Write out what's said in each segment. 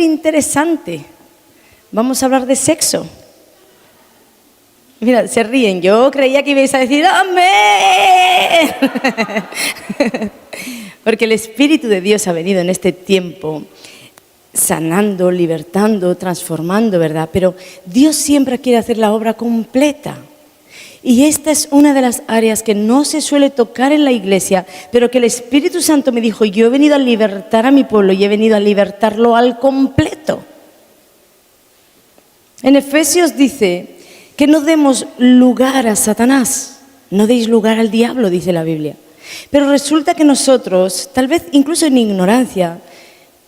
interesante. Vamos a hablar de sexo. Mira, se ríen. Yo creía que ibais a decir ¡amén! Porque el Espíritu de Dios ha venido en este tiempo sanando, libertando, transformando, ¿verdad? Pero Dios siempre quiere hacer la obra completa. Y esta es una de las áreas que no se suele tocar en la iglesia, pero que el Espíritu Santo me dijo, yo he venido a libertar a mi pueblo y he venido a libertarlo al completo. En Efesios dice que no demos lugar a Satanás, no deis lugar al diablo, dice la Biblia. Pero resulta que nosotros, tal vez incluso en ignorancia,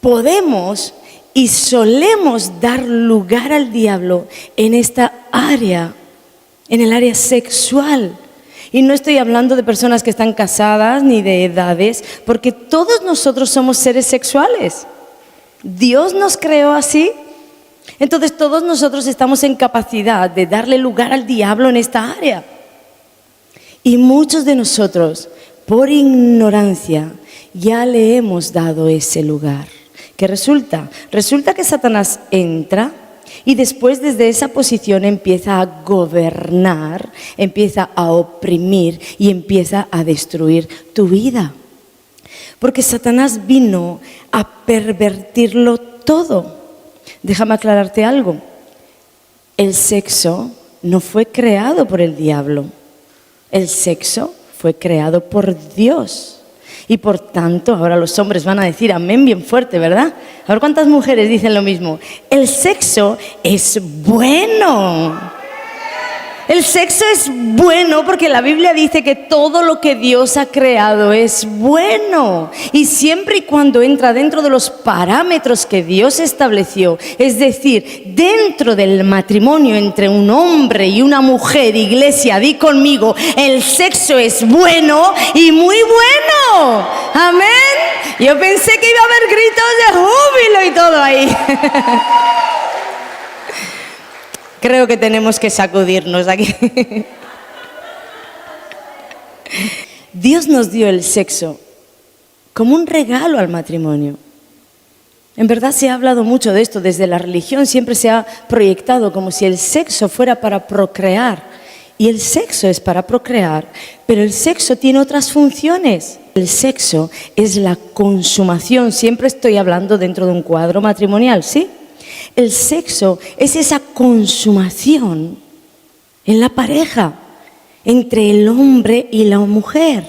podemos y solemos dar lugar al diablo en esta área, en el área sexual. Y no estoy hablando de personas que están casadas ni de edades, porque todos nosotros somos seres sexuales. Dios nos creó así. Entonces todos nosotros estamos en capacidad de darle lugar al diablo en esta área. Y muchos de nosotros, por ignorancia, ya le hemos dado ese lugar. ¿Qué resulta? Resulta que Satanás entra y después desde esa posición empieza a gobernar, empieza a oprimir y empieza a destruir tu vida. Porque Satanás vino a pervertirlo todo. Déjame aclararte algo. El sexo no fue creado por el diablo. El sexo fue creado por Dios. Y por tanto, ahora los hombres van a decir amén bien fuerte, ¿verdad? A ver cuántas mujeres dicen lo mismo. El sexo es bueno. El sexo es bueno porque la Biblia dice que todo lo que Dios ha creado es bueno. Y siempre y cuando entra dentro de los parámetros que Dios estableció, es decir, dentro del matrimonio entre un hombre y una mujer, iglesia, di conmigo, el sexo es bueno y muy bueno. Amén. Yo pensé que iba a haber gritos de júbilo y todo ahí. Creo que tenemos que sacudirnos aquí. Dios nos dio el sexo como un regalo al matrimonio. En verdad se ha hablado mucho de esto, desde la religión siempre se ha proyectado como si el sexo fuera para procrear. Y el sexo es para procrear, pero el sexo tiene otras funciones. El sexo es la consumación, siempre estoy hablando dentro de un cuadro matrimonial, ¿sí? El sexo es esa consumación en la pareja, entre el hombre y la mujer.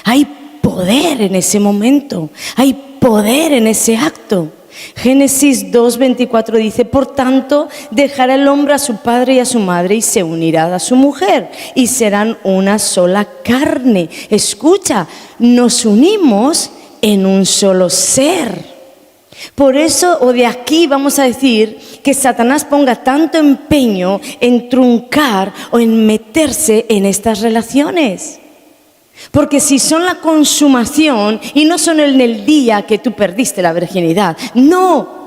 Hay poder en ese momento, hay poder en ese acto. Génesis 2:24 dice, por tanto, dejará el hombre a su padre y a su madre y se unirá a su mujer y serán una sola carne. Escucha, nos unimos en un solo ser. Por eso, o de aquí vamos a decir que Satanás ponga tanto empeño en truncar o en meterse en estas relaciones. Porque si son la consumación y no son en el día que tú perdiste la virginidad, no.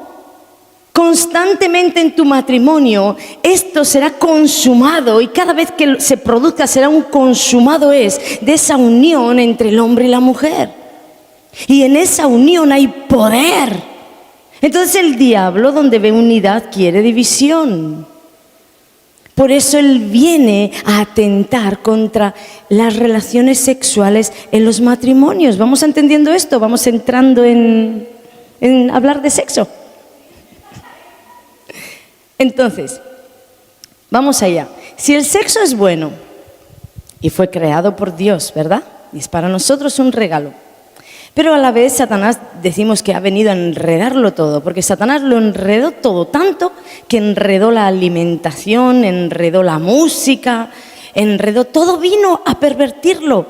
Constantemente en tu matrimonio esto será consumado y cada vez que se produzca será un consumado es de esa unión entre el hombre y la mujer. Y en esa unión hay poder. Entonces el diablo, donde ve unidad, quiere división. Por eso él viene a atentar contra las relaciones sexuales en los matrimonios. ¿Vamos entendiendo esto? Vamos entrando en hablar de sexo. Entonces, vamos allá. Si el sexo es bueno y fue creado por Dios, ¿verdad? Y es para nosotros un regalo. Pero a la vez Satanás decimos que ha venido a enredarlo todo, porque Satanás lo enredó todo, tanto que enredó la alimentación, enredó la música, enredó, todo vino a pervertirlo,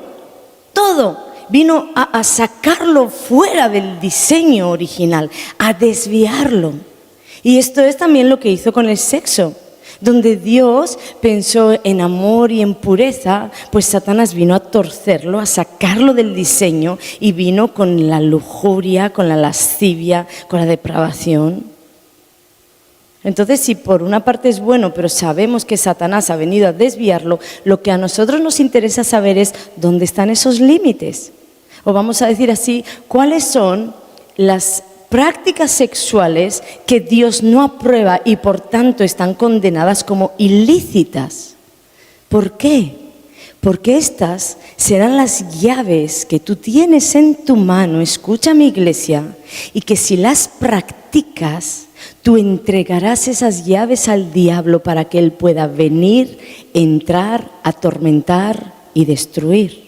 todo vino a sacarlo fuera del diseño original, a desviarlo. Y esto es también lo que hizo con el sexo. Donde Dios pensó en amor y en pureza, pues Satanás vino a torcerlo, a sacarlo del diseño y vino con la lujuria, con la lascivia, con la depravación. Entonces, si por una parte es bueno, pero sabemos que Satanás ha venido a desviarlo, lo que a nosotros nos interesa saber es dónde están esos límites. O vamos a decir así, cuáles son las prácticas sexuales que Dios no aprueba y por tanto están condenadas como ilícitas. ¿Por qué? Porque estas serán las llaves que tú tienes en tu mano, escucha mi iglesia, y que si las practicas, tú entregarás esas llaves al diablo para que él pueda venir, entrar, atormentar y destruir.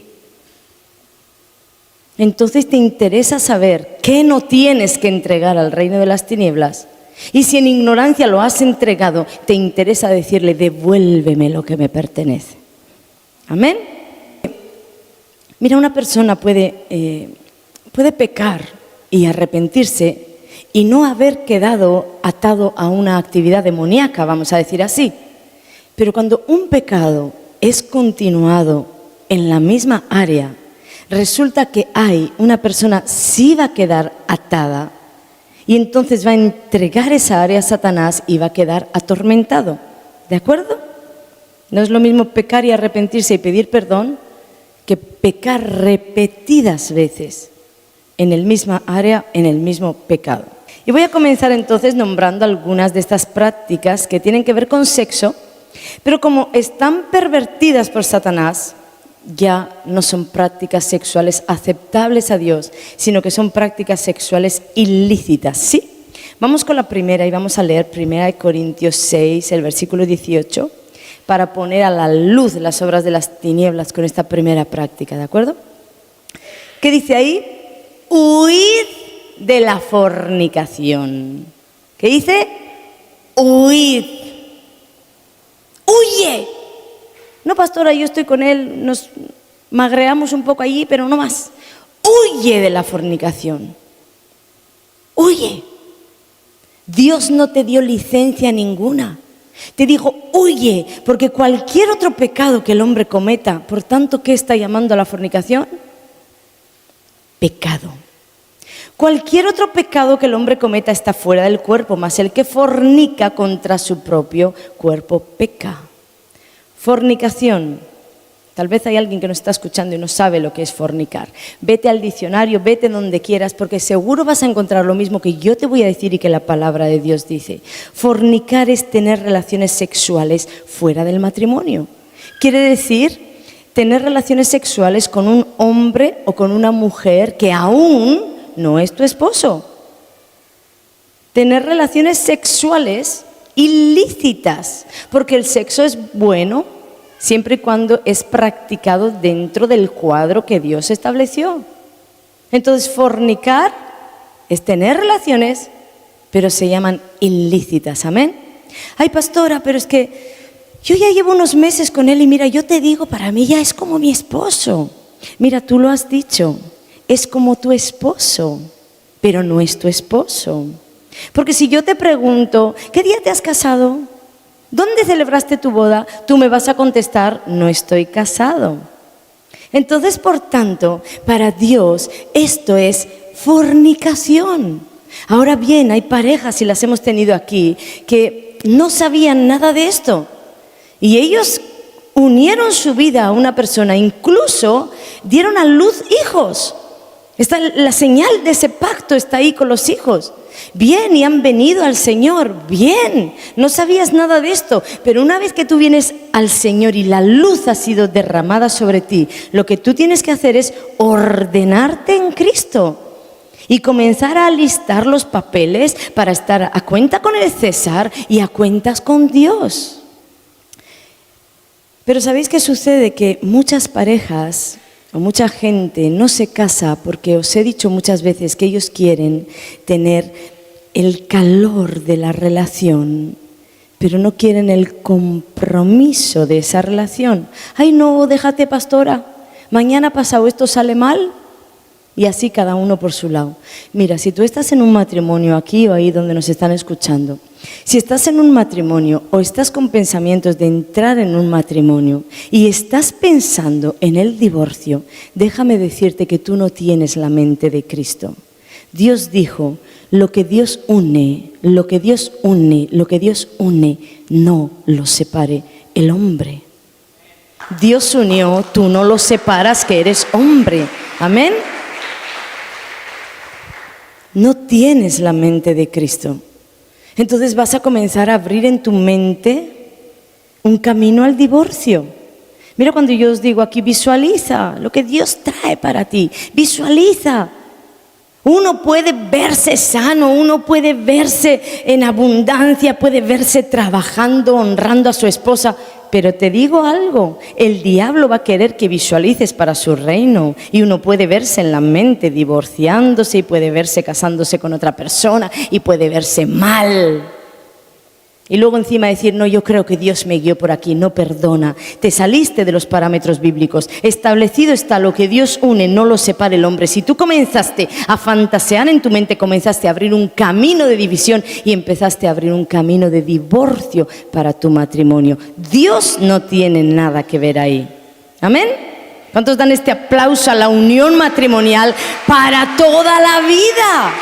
Entonces te interesa saber qué no tienes que entregar al reino de las tinieblas. Y si en ignorancia lo has entregado, te interesa decirle, devuélveme lo que me pertenece. Amén. Mira, una persona puede pecar y arrepentirse y no haber quedado atado a una actividad demoníaca, vamos a decir así. Pero cuando un pecado es continuado en la misma área, resulta que una persona sí va a quedar atada y entonces va a entregar esa área a Satanás y va a quedar atormentado. ¿De acuerdo? No es lo mismo pecar y arrepentirse y pedir perdón que pecar repetidas veces en el misma área, en el mismo pecado. Y voy a comenzar entonces nombrando algunas de estas prácticas que tienen que ver con sexo, pero como están pervertidas por Satanás, ya no son prácticas sexuales aceptables a Dios, sino que son prácticas sexuales ilícitas, ¿sí? Vamos con la primera y vamos a leer 1 Corintios 6, el versículo 18, para poner a la luz las obras de las tinieblas con esta primera práctica, ¿de acuerdo? ¿Qué dice ahí? Huid de la fornicación. ¿Qué dice? Huid. ¡Huye! No, pastora, yo estoy con él, nos magreamos un poco allí, pero no más. Huye de la fornicación. Huye. Dios no te dio licencia ninguna. Te dijo, huye, porque cualquier otro pecado que el hombre cometa, por tanto, ¿qué está llamando a la fornicación? Pecado. Cualquier otro pecado que el hombre cometa está fuera del cuerpo, mas el que fornica contra su propio cuerpo peca. Fornicación. Tal vez hay alguien que nos está escuchando y no sabe lo que es fornicar. Vete al diccionario, vete donde quieras, porque seguro vas a encontrar lo mismo que yo te voy a decir y que la palabra de Dios dice. Fornicar es tener relaciones sexuales fuera del matrimonio. Quiere decir tener relaciones sexuales con un hombre o con una mujer que aún no es tu esposo. Tener relaciones sexuales ilícitas, porque el sexo es bueno siempre y cuando es practicado dentro del cuadro que Dios estableció. Entonces, fornicar es tener relaciones, pero se llaman ilícitas. ¿Amén? Ay, pastora, pero es que yo ya llevo unos meses con él y mira, yo te digo, para mí ya es como mi esposo. Mira, tú lo has dicho, es como tu esposo, pero no es tu esposo. Porque si yo te pregunto, ¿qué día te has casado? ¿Dónde celebraste tu boda? Tú me vas a contestar, no estoy casado. Entonces, por tanto, para Dios esto es fornicación. Ahora bien, hay parejas, y las hemos tenido aquí, que no sabían nada de esto. Y ellos unieron su vida a una persona, incluso dieron a luz hijos. La señal de ese pacto está ahí con los hijos. Bien, y han venido al Señor, bien, no sabías nada de esto, pero una vez que tú vienes al Señor y la luz ha sido derramada sobre ti, lo que tú tienes que hacer es ordenarte en Cristo y comenzar a alistar los papeles para estar a cuenta con el César y a cuentas con Dios. Pero ¿sabéis qué sucede? Que muchas parejas o mucha gente no se casa porque os he dicho muchas veces que ellos quieren tener el calor de la relación, pero no quieren el compromiso de esa relación. Ay, no, déjate, pastora, mañana pasado esto sale mal, y así cada uno por su lado. Mira, si tú estás en un matrimonio aquí o ahí donde nos están escuchando, si estás en un matrimonio o estás con pensamientos de entrar en un matrimonio y estás pensando en el divorcio, déjame decirte que tú no tienes la mente de Cristo. Dios dijo, lo que Dios une, lo que Dios une, lo que Dios une, no lo separe el hombre. Dios unió, tú no lo separas, que eres hombre. Amén. no tienes la mente de Cristo. Entonces vas a comenzar a abrir en tu mente un camino al divorcio. Mira, cuando yo os digo aquí, visualiza lo que Dios trae para ti, visualiza. Uno puede verse sano, uno puede verse en abundancia, puede verse trabajando, honrando a su esposa. Pero te digo algo, el diablo va a querer que visualices para su reino. Y uno puede verse en la mente divorciándose y puede verse casándose con otra persona y puede verse mal. Y luego encima decir, no, yo creo que Dios me guió por aquí. No, perdona, te saliste de los parámetros bíblicos. Establecido está: lo que Dios une no lo separa el hombre. Si tú comenzaste a fantasear en tu mente, comenzaste a abrir un camino de división y empezaste a abrir un camino de divorcio para tu matrimonio. Dios no tiene nada que ver ahí. ¿Amén? ¿Cuántos dan este aplauso a la unión matrimonial para toda la vida?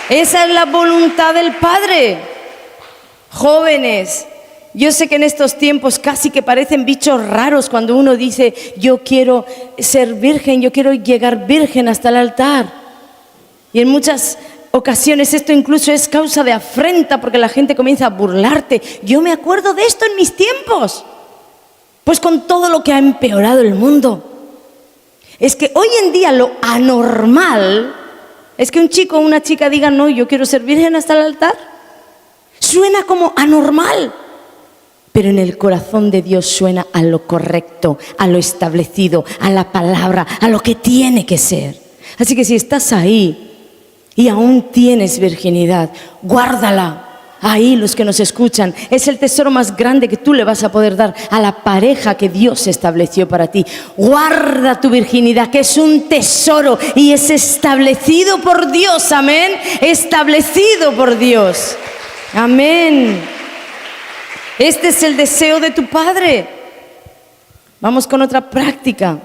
Esa es la voluntad del Padre. Jóvenes, yo sé que en estos tiempos casi que parecen bichos raros cuando uno dice, yo quiero ser virgen, yo quiero llegar virgen hasta el altar. Y en muchas ocasiones esto incluso es causa de afrenta porque la gente comienza a burlarte. Yo me acuerdo de esto en mis tiempos, pues con todo lo que ha empeorado el mundo. Es que hoy en día lo anormal es que un chico o una chica diga, no, yo quiero ser virgen hasta el altar. Suena como anormal, pero en el corazón de Dios suena a lo correcto, a lo establecido, a la palabra, a lo que tiene que ser. Así que si estás ahí y aún tienes virginidad, guárdala. Ahí los que nos escuchan, es el tesoro más grande que tú le vas a poder dar a la pareja que Dios estableció para ti. Guarda tu virginidad, que es un tesoro y es establecido por Dios, amén, establecido por Dios. Amén. Este es el deseo de tu Padre. Vamos con otra práctica.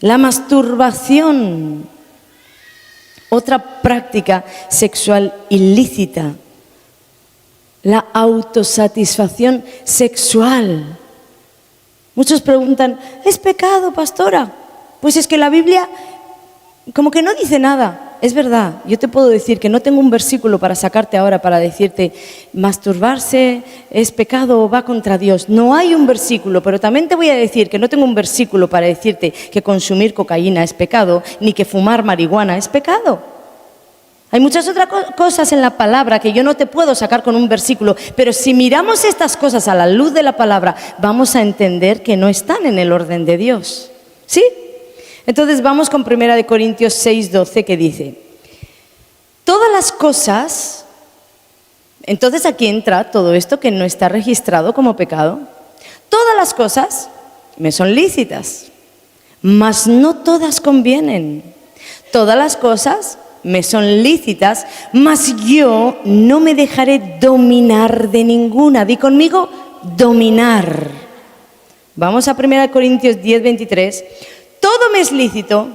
La masturbación. Otra práctica sexual ilícita. La autosatisfacción sexual. Muchos preguntan, ¿es pecado, pastora? Pues es que la Biblia como que no dice nada. Es verdad, yo te puedo decir que no tengo un versículo para sacarte ahora para decirte masturbarse es pecado o va contra Dios. No hay un versículo, pero también te voy a decir que no tengo un versículo para decirte que consumir cocaína es pecado, ni que fumar marihuana es pecado. Hay muchas otras cosas en la palabra que yo no te puedo sacar con un versículo, pero si miramos estas cosas a la luz de la palabra, vamos a entender que no están en el orden de Dios. ¿Sí? Entonces vamos con 1 Corintios 6:12 que dice, todas las cosas, entonces aquí entra todo esto que no está registrado como pecado, todas las cosas me son lícitas, mas no todas convienen. Todas las cosas me son lícitas, mas yo no me dejaré dominar de ninguna. Di conmigo, dominar. Vamos a 1 Corintios 10:23. Todo me es lícito,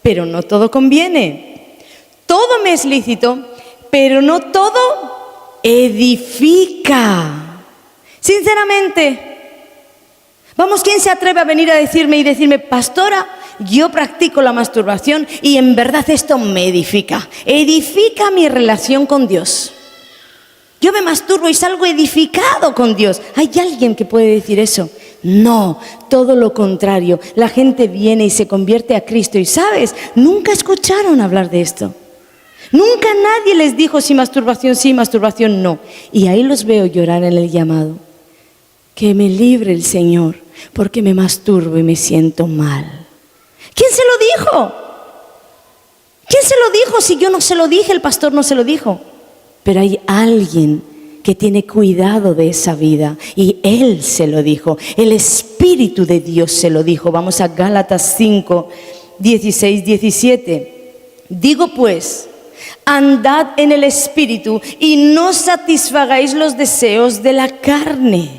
pero no todo conviene. Todo me es lícito, pero no todo edifica. Sinceramente, vamos, ¿quién se atreve a venir a decirme, pastora, yo practico la masturbación y en verdad esto me edifica? Edifica mi relación con Dios. Yo me masturbo y salgo edificado con Dios. ¿Hay alguien que puede decir eso? No, todo lo contrario. La gente viene y se convierte a Cristo y, ¿sabes? Nunca escucharon hablar de esto. Nunca nadie les dijo si masturbación sí, masturbación no. Y ahí los veo llorar en el llamado. Que me libre el Señor, porque me masturbo y me siento mal. ¿Quién se lo dijo? ¿Quién se lo dijo si yo no se lo dije, el pastor no se lo dijo? Pero hay alguien que tiene cuidado de esa vida y Él se lo dijo, el Espíritu de Dios se lo dijo. Vamos a Gálatas 5:16-17. Digo pues, andad en el Espíritu y no satisfagáis los deseos de la carne,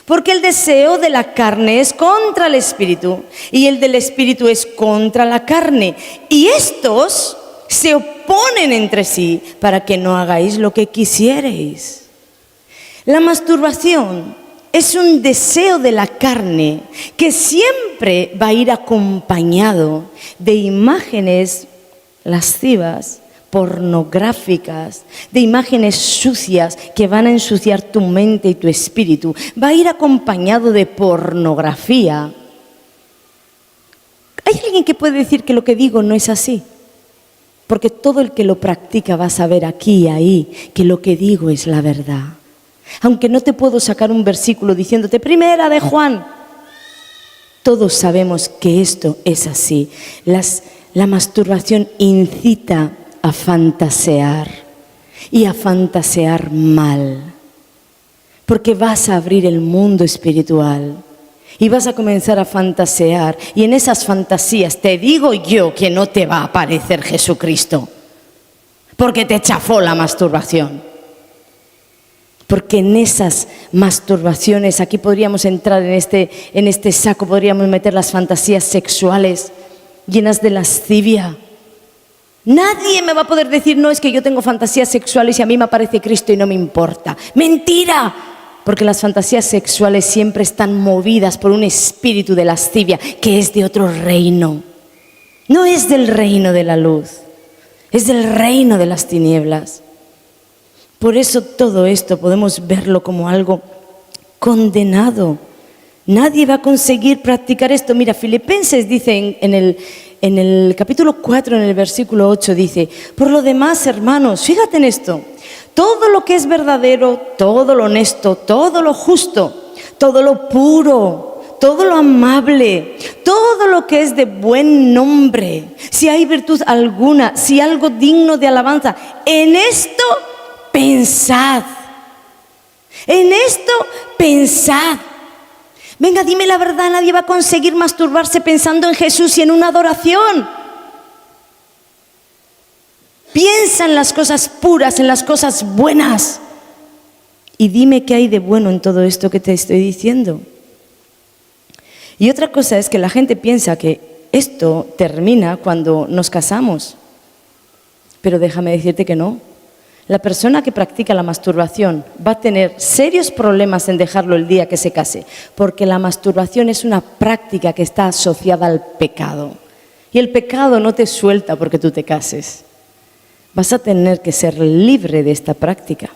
porque el deseo de la carne es contra el Espíritu y el del Espíritu es contra la carne, y estos se oponen entre sí para que no hagáis lo que quisiereis. La masturbación es un deseo de la carne que siempre va a ir acompañado de imágenes lascivas, pornográficas, de imágenes sucias que van a ensuciar tu mente y tu espíritu. Va a ir acompañado de pornografía. ¿Hay alguien que puede decir que lo que digo no es así? Porque todo el que lo practica va a saber aquí y ahí que lo que digo es la verdad. Aunque no te puedo sacar un versículo diciéndote Primera de Juan, todos sabemos que esto es así. La masturbación incita a fantasear y a fantasear mal, porque vas a abrir el mundo espiritual y vas a comenzar a fantasear, y en esas fantasías te digo yo que no te va a aparecer Jesucristo, porque te chafó la masturbación. Porque en esas masturbaciones, aquí podríamos entrar en este saco, podríamos meter las fantasías sexuales llenas de lascivia. Nadie me va a poder decir, no, es que yo tengo fantasías sexuales y a mí me aparece Cristo y no me importa. ¡Mentira! Porque las fantasías sexuales siempre están movidas por un espíritu de lascivia que es de otro reino. No es del reino de la luz, es del reino de las tinieblas. Por eso todo esto podemos verlo como algo condenado. Nadie va a conseguir practicar esto. Mira, Filipenses dice en el capítulo 4, en el versículo 8, dice: por lo demás, hermanos, fíjate en esto, todo lo que es verdadero, todo lo honesto, todo lo justo, todo lo puro, todo lo amable, todo lo que es de buen nombre, si hay virtud alguna, si algo digno de alabanza, en esto pensad. En esto pensad. Venga, dime la verdad, nadie va a conseguir masturbarse pensando en Jesús y en una adoración. Piensa en las cosas puras, en las cosas buenas. Y dime qué hay de bueno en todo esto que te estoy diciendo. Y otra cosa es que la gente piensa que esto termina cuando nos casamos. Pero déjame decirte que no. La persona que practica la masturbación va a tener serios problemas en dejarlo el día que se case, porque la masturbación es una práctica que está asociada al pecado. Y el pecado no te suelta porque tú te cases. Vas a tener que ser libre de esta práctica.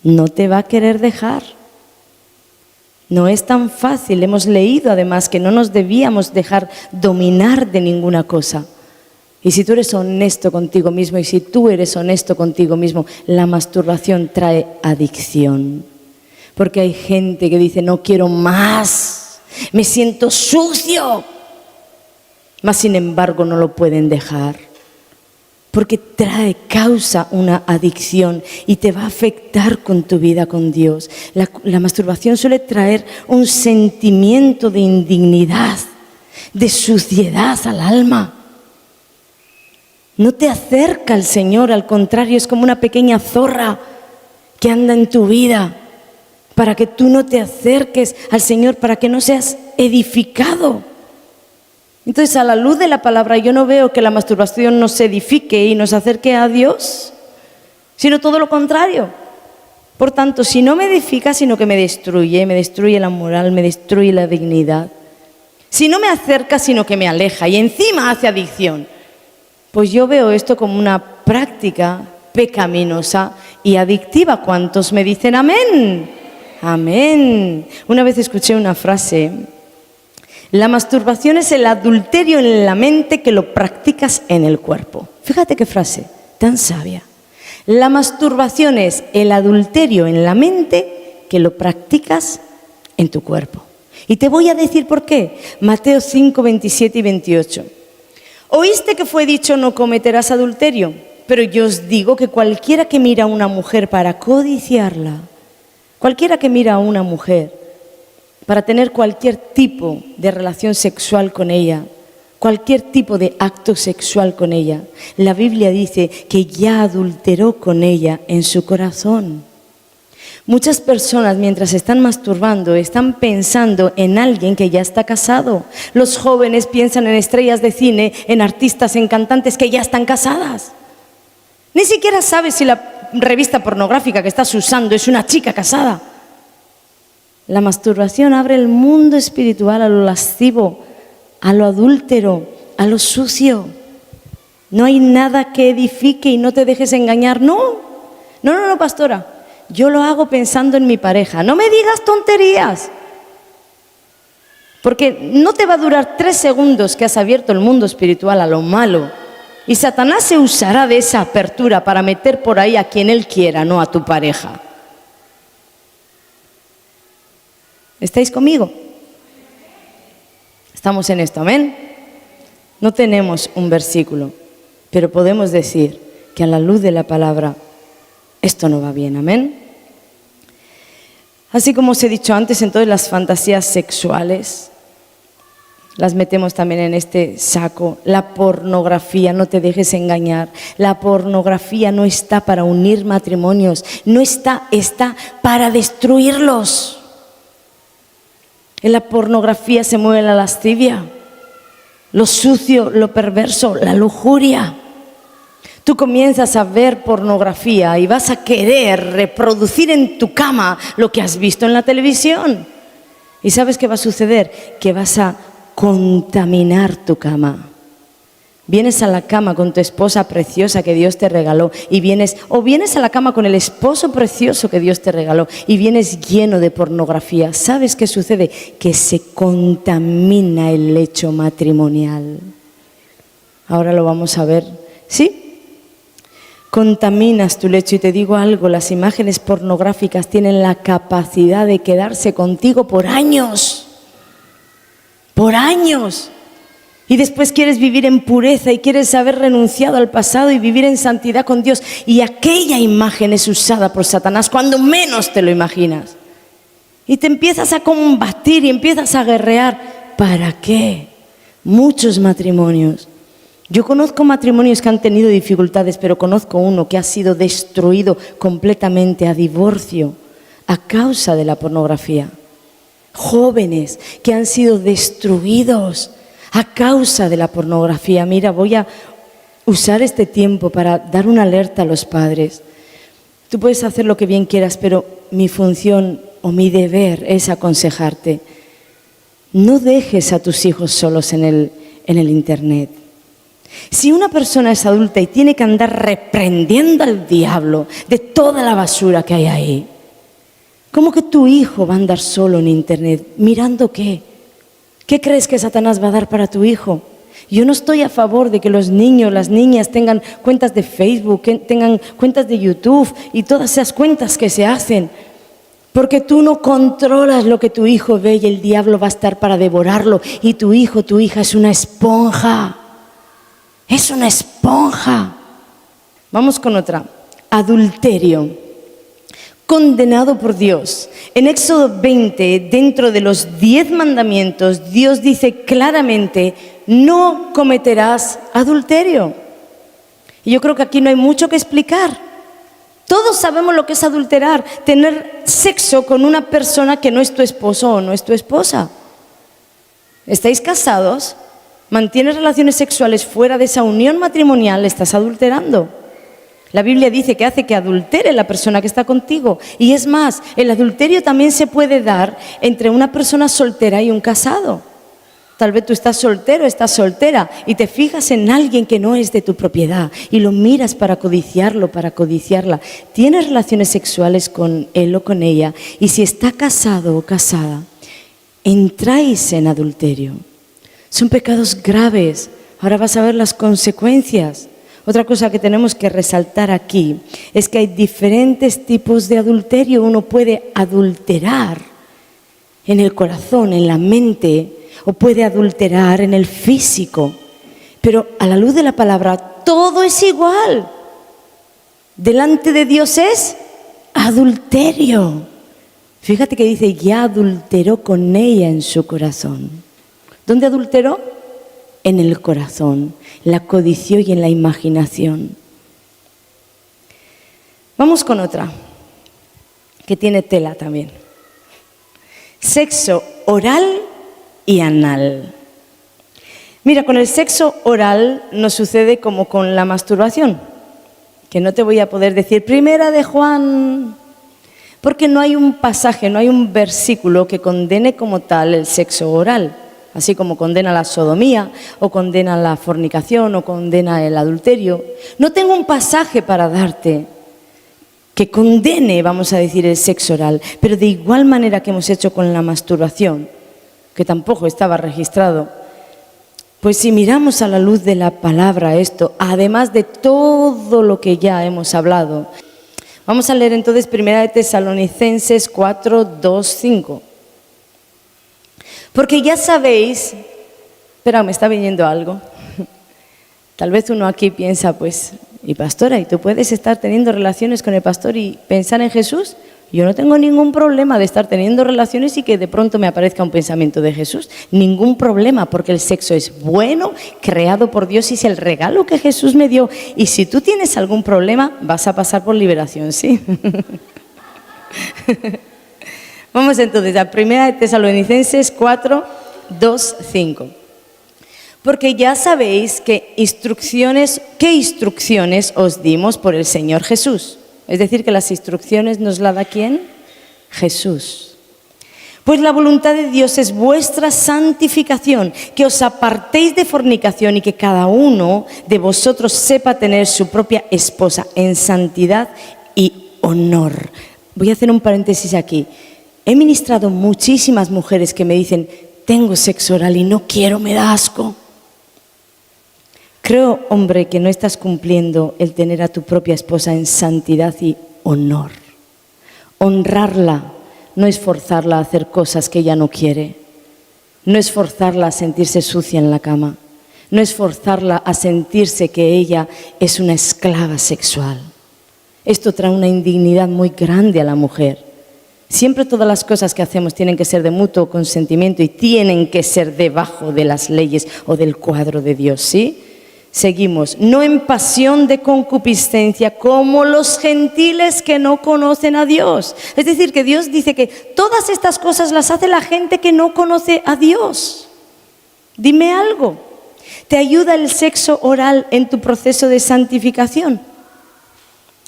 No te va a querer dejar. No es tan fácil. Hemos leído además que no nos debíamos dejar dominar de ninguna cosa. Y si tú eres honesto contigo mismo y si tú eres honesto contigo mismo, la masturbación trae adicción. Porque hay gente que dice, no quiero más, me siento sucio. Mas sin embargo no lo pueden dejar. Porque causa una adicción y te va a afectar con tu vida con Dios. La masturbación suele traer un sentimiento de indignidad, de suciedad al alma. No te acerca al Señor, al contrario, es como una pequeña zorra que anda en tu vida para que tú no te acerques al Señor, para que no seas edificado. Entonces, a la luz de la palabra, yo no veo que la masturbación nos edifique y nos acerque a Dios, sino todo lo contrario. Por tanto, si no me edifica, sino que me destruye la moral, me destruye la dignidad. Si no me acerca, sino que me aleja y encima hace adicción. Pues yo veo esto como una práctica pecaminosa y adictiva. ¿Cuántos me dicen amén? Amén. Una vez escuché una frase: la masturbación es el adulterio en la mente que lo practicas en el cuerpo. Fíjate qué frase tan sabia. La masturbación es el adulterio en la mente que lo practicas en tu cuerpo. Y te voy a decir por qué. Mateo 5, 27 y 28. Oíste que fue dicho, no cometerás adulterio, pero yo os digo que cualquiera que mira a una mujer para codiciarla, cualquiera que mira a una mujer para tener cualquier tipo de relación sexual con ella, cualquier tipo de acto sexual con ella, la Biblia dice que ya adulteró con ella en su corazón. Muchas personas, mientras están masturbando, están pensando en alguien que ya está casado. Los jóvenes piensan en estrellas de cine, en artistas, en cantantes que ya están casadas. Ni siquiera sabes si la revista pornográfica que estás usando es una chica casada. La masturbación abre el mundo espiritual a lo lascivo, a lo adúltero, a lo sucio. No hay nada que edifique y no te dejes engañar. No, pastora. Yo lo hago pensando en mi pareja. No me digas tonterías. Porque no te va a durar 3 segundos que has abierto el mundo espiritual a lo malo. Y Satanás se usará de esa apertura para meter por ahí a quien él quiera, no a tu pareja. ¿Estáis conmigo? Estamos en esto, amén. No tenemos un versículo, pero podemos decir que a la luz de la palabra esto no va bien, amén. Así como os he dicho antes, entonces las fantasías sexuales las metemos también en este saco. La pornografía, no te dejes engañar. La pornografía no está para unir matrimonios, no está para destruirlos. En la pornografía se mueve la lascivia, lo sucio, lo perverso, la lujuria. Tú comienzas a ver pornografía y vas a querer reproducir en tu cama lo que has visto en la televisión. ¿Y sabes qué va a suceder? Que vas a contaminar tu cama. Vienes a la cama con tu esposa preciosa que Dios te regaló y vienes a la cama con el esposo precioso que Dios te regaló y vienes lleno de pornografía. ¿Sabes qué sucede? Que se contamina el lecho matrimonial. Ahora lo vamos a ver. ¿Sí? Contaminas tu lecho y te digo algo, las imágenes pornográficas tienen la capacidad de quedarse contigo por años. Por años. Y después quieres vivir en pureza y quieres haber renunciado al pasado y vivir en santidad con Dios. Y aquella imagen es usada por Satanás cuando menos te lo imaginas. Y te empiezas a combatir y empiezas a guerrear. ¿Para qué? Muchos matrimonios. Yo conozco matrimonios que han tenido dificultades, pero conozco uno que ha sido destruido completamente a divorcio a causa de la pornografía. Jóvenes que han sido destruidos a causa de la pornografía. Mira, voy a usar este tiempo para dar una alerta a los padres. Tú puedes hacer lo que bien quieras, pero mi función o mi deber es aconsejarte. No dejes a tus hijos solos en el internet. Si una persona es adulta y tiene que andar reprendiendo al diablo de toda la basura que hay ahí, ¿cómo que tu hijo va a andar solo en internet? ¿Mirando qué? ¿Qué crees que Satanás va a dar para tu hijo? Yo no estoy a favor de que los niños, las niñas tengan cuentas de Facebook, que tengan cuentas de YouTube y todas esas cuentas que se hacen. Porque tú no controlas lo que tu hijo ve y el diablo va a estar para devorarlo. Y tu hijo, tu hija es una esponja. Es una esponja. Vamos con otra. Adulterio. Condenado por Dios. En Éxodo 20, dentro de los 10 mandamientos, Dios dice claramente, no cometerás adulterio. Y yo creo que aquí no hay mucho que explicar. Todos sabemos lo que es adulterar, tener sexo con una persona que no es tu esposo o no es tu esposa. ¿Estáis casados? ¿Mantienes relaciones sexuales fuera de esa unión matrimonial? Estás adulterando. La Biblia dice que hace que adultere la persona que está contigo. Y es más, el adulterio también se puede dar entre una persona soltera y un casado. Tal vez tú estás soltero, estás soltera y te fijas en alguien que no es de tu propiedad y lo miras para codiciarlo, para codiciarla. Tienes relaciones sexuales con él o con ella y si está casado o casada, entráis en adulterio. Son pecados graves. Ahora vas a ver las consecuencias. Otra cosa que tenemos que resaltar aquí es que hay diferentes tipos de adulterio. Uno puede adulterar en el corazón, en la mente, o puede adulterar en el físico. Pero a la luz de la palabra, todo es igual. Delante de Dios es adulterio. Fíjate que dice, ya adulteró con ella en su corazón. ¿Dónde adulteró? En el corazón, la codició y en la imaginación. Vamos con otra, que tiene tela también. Sexo oral y anal. Mira, con el sexo oral nos sucede como con la masturbación, que no te voy a poder decir Primera de Juan, porque no hay un pasaje, no hay un versículo que condene como tal el sexo oral. así como condena la sodomía, o condena la fornicación, o condena el adulterio. No tengo un pasaje para darte que condene, vamos a decir, el sexo oral, pero de igual manera que hemos hecho con la masturbación, que tampoco estaba registrado, pues si miramos a la luz de la palabra esto, además de todo lo que ya hemos hablado, vamos a leer entonces 1 de Tesalonicenses 4, 2, 5. Porque ya sabéis, espera, me está viniendo algo. Tal vez uno aquí piensa, pues, y pastora, ¿y tú puedes estar teniendo relaciones con el pastor y pensar en Jesús? Yo no tengo ningún problema de estar teniendo relaciones y que de pronto me aparezca un pensamiento de Jesús. Ningún problema, porque el sexo es bueno, creado por Dios y es el regalo que Jesús me dio. Y si tú tienes algún problema, vas a pasar por liberación, ¿sí? Vamos entonces a 1 de Tesalonicenses 4, 2, 5. Porque ya sabéis qué instrucciones os dimos por el Señor Jesús. Es decir, que las instrucciones nos las da ¿quién? Jesús. Pues la voluntad de Dios es vuestra santificación, que os apartéis de fornicación y que cada uno de vosotros sepa tener su propia esposa en santidad y honor. Voy a hacer un paréntesis aquí. He ministrado muchísimas mujeres que me dicen, tengo sexo oral y no quiero, me da asco. Creo, hombre, que no estás cumpliendo el tener a tu propia esposa en santidad y honor. Honrarla no es forzarla a hacer cosas que ella no quiere. No es forzarla a sentirse sucia en la cama. No es forzarla a sentirse que ella es una esclava sexual. Esto trae una indignidad muy grande a la mujer. Siempre todas las cosas que hacemos tienen que ser de mutuo consentimiento y tienen que ser debajo de las leyes o del cuadro de Dios, ¿sí? Seguimos, no en pasión de concupiscencia como los gentiles que no conocen a Dios. Es decir, que Dios dice que todas estas cosas las hace la gente que no conoce a Dios. Dime algo, ¿te ayuda el sexo oral en tu proceso de santificación?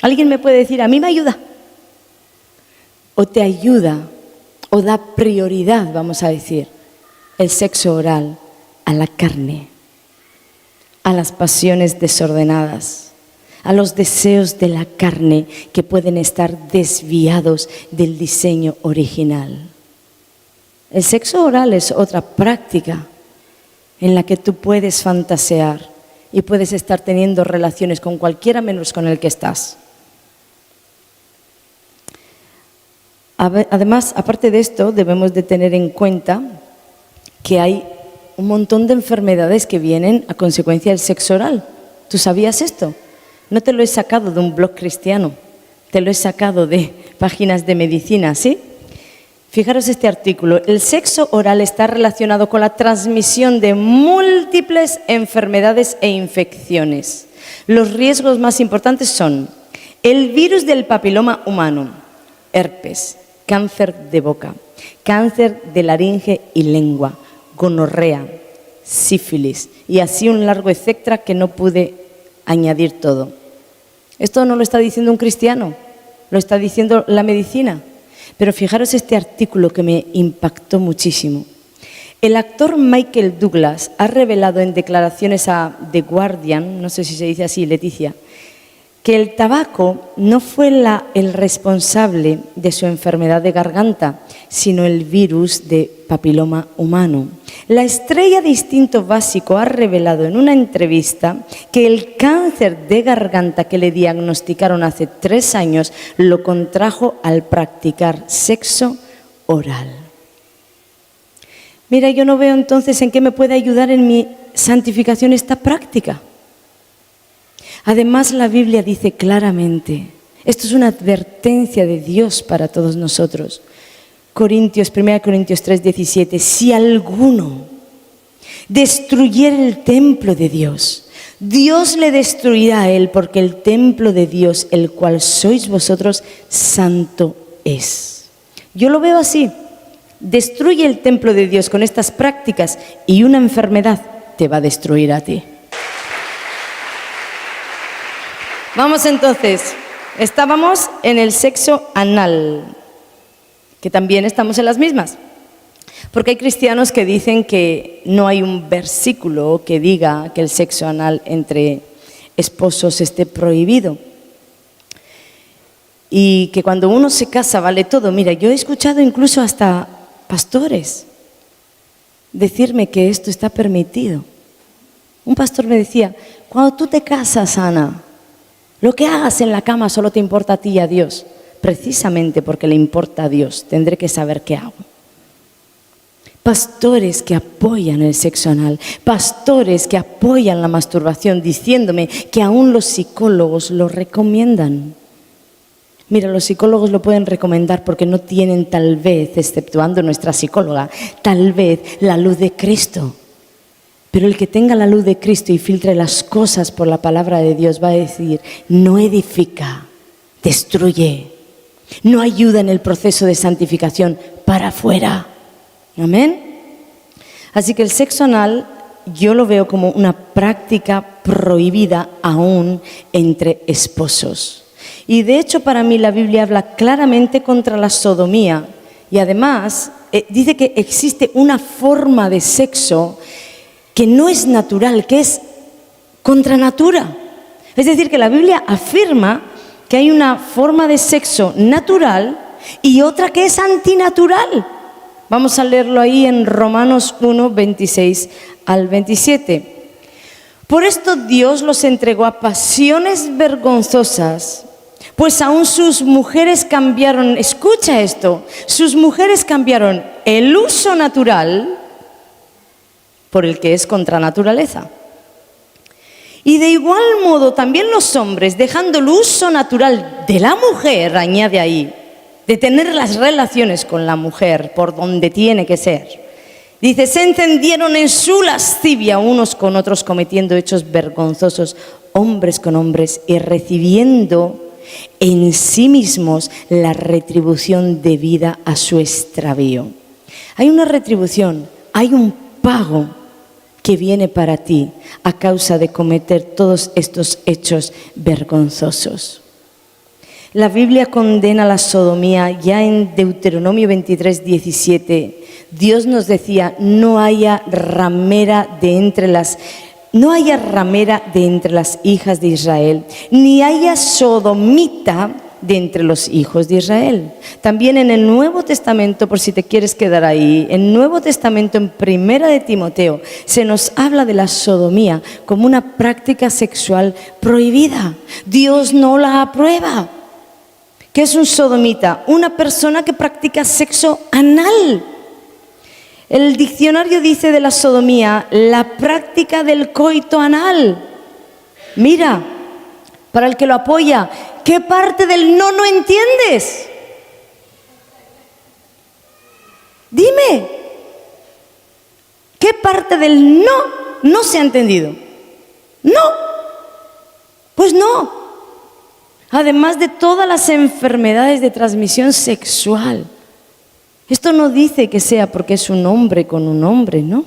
¿Alguien me puede decir, a mí me ayuda? ¿O te ayuda o da prioridad, vamos a decir, el sexo oral a la carne? A las pasiones desordenadas, a los deseos de la carne que pueden estar desviados del diseño original. El sexo oral es otra práctica en la que tú puedes fantasear y puedes estar teniendo relaciones con cualquiera menos con el que estás. Además, aparte de esto, debemos de tener en cuenta que hay un montón de enfermedades que vienen a consecuencia del sexo oral. ¿Tú sabías esto? No te lo he sacado de un blog cristiano, te lo he sacado de páginas de medicina, ¿sí? Fijaros este artículo. El sexo oral está relacionado con la transmisión de múltiples enfermedades e infecciones. Los riesgos más importantes son el virus del papiloma humano, herpes, cáncer de boca, cáncer de laringe y lengua, gonorrea, sífilis y así un largo etcétera que no pude añadir todo. Esto no lo está diciendo un cristiano, lo está diciendo la medicina. Pero fijaros este artículo que me impactó muchísimo. El actor Michael Douglas ha revelado en declaraciones a The Guardian, no sé si se dice así, Leticia, que el tabaco no fue el responsable de su enfermedad de garganta, sino el virus de papiloma humano. La estrella de Instinto Básico ha revelado en una entrevista que el cáncer de garganta que le diagnosticaron hace 3 años lo contrajo al practicar sexo oral. Mira, yo no veo entonces en qué me puede ayudar en mi santificación esta práctica. Además, la Biblia dice claramente, esto es una advertencia de Dios para todos nosotros. 1 Corintios 3, 17, si alguno destruyera el templo de Dios, Dios le destruirá a él, porque el templo de Dios, el cual sois vosotros, santo es. Yo lo veo así, destruye el templo de Dios con estas prácticas y una enfermedad te va a destruir a ti. Vamos entonces, estábamos en el sexo anal, que también estamos en las mismas. Porque hay cristianos que dicen que no hay un versículo que diga que el sexo anal entre esposos esté prohibido. Y que cuando uno se casa vale todo. Mira, yo he escuchado incluso hasta pastores decirme que esto está permitido. Un pastor me decía, cuando tú te casas, Ana, lo que hagas en la cama solo te importa a ti y a Dios. Precisamente porque le importa a Dios, tendré que saber qué hago. Pastores que apoyan el sexo anal, pastores que apoyan la masturbación, diciéndome que aún los psicólogos lo recomiendan. Mira, los psicólogos lo pueden recomendar porque no tienen tal vez, exceptuando nuestra psicóloga, tal vez la luz de Cristo. Pero el que tenga la luz de Cristo y filtre las cosas por la palabra de Dios va a decir, no edifica, destruye, no ayuda en el proceso de santificación, para afuera. Amén. Así que el sexo anal yo lo veo como una práctica prohibida aún entre esposos. Y de hecho para mí la Biblia habla claramente contra la sodomía y además dice que existe una forma de sexo que no es natural, que es contra natura. Es decir, que la Biblia afirma que hay una forma de sexo natural y otra que es antinatural. Vamos a leerlo ahí en Romanos 1, 26 al 27. Por esto Dios los entregó a pasiones vergonzosas, pues aún sus mujeres cambiaron, escucha esto, sus mujeres cambiaron el uso natural por el que es contra naturaleza. Y de igual modo también los hombres, dejando el uso natural de la mujer, añade ahí, de tener las relaciones con la mujer por donde tiene que ser. Dice, se encendieron en su lascivia unos con otros, cometiendo hechos vergonzosos, hombres con hombres, y recibiendo en sí mismos la retribución debida a su extravío. Hay una retribución, hay un pago que viene para ti a causa de cometer todos estos hechos vergonzosos. La Biblia condena la sodomía ya en Deuteronomio 23, 17. Dios nos decía, no haya ramera de entre las hijas de Israel, ni haya sodomita de entre los hijos de Israel. También en el Nuevo Testamento, por si te quieres quedar ahí, en el Nuevo Testamento, en Primera de Timoteo, se nos habla de la sodomía como una práctica sexual prohibida. Dios no la aprueba. ¿Qué es un sodomita? Una persona que practica sexo anal. El diccionario dice de la sodomía, la práctica del coito anal. Mira, para el que lo apoya, ¿qué parte del no entiendes? Dime, ¿qué parte del no se ha entendido? No, pues no. Además de todas las enfermedades de transmisión sexual. Esto no dice que sea porque es un hombre con un hombre, ¿no?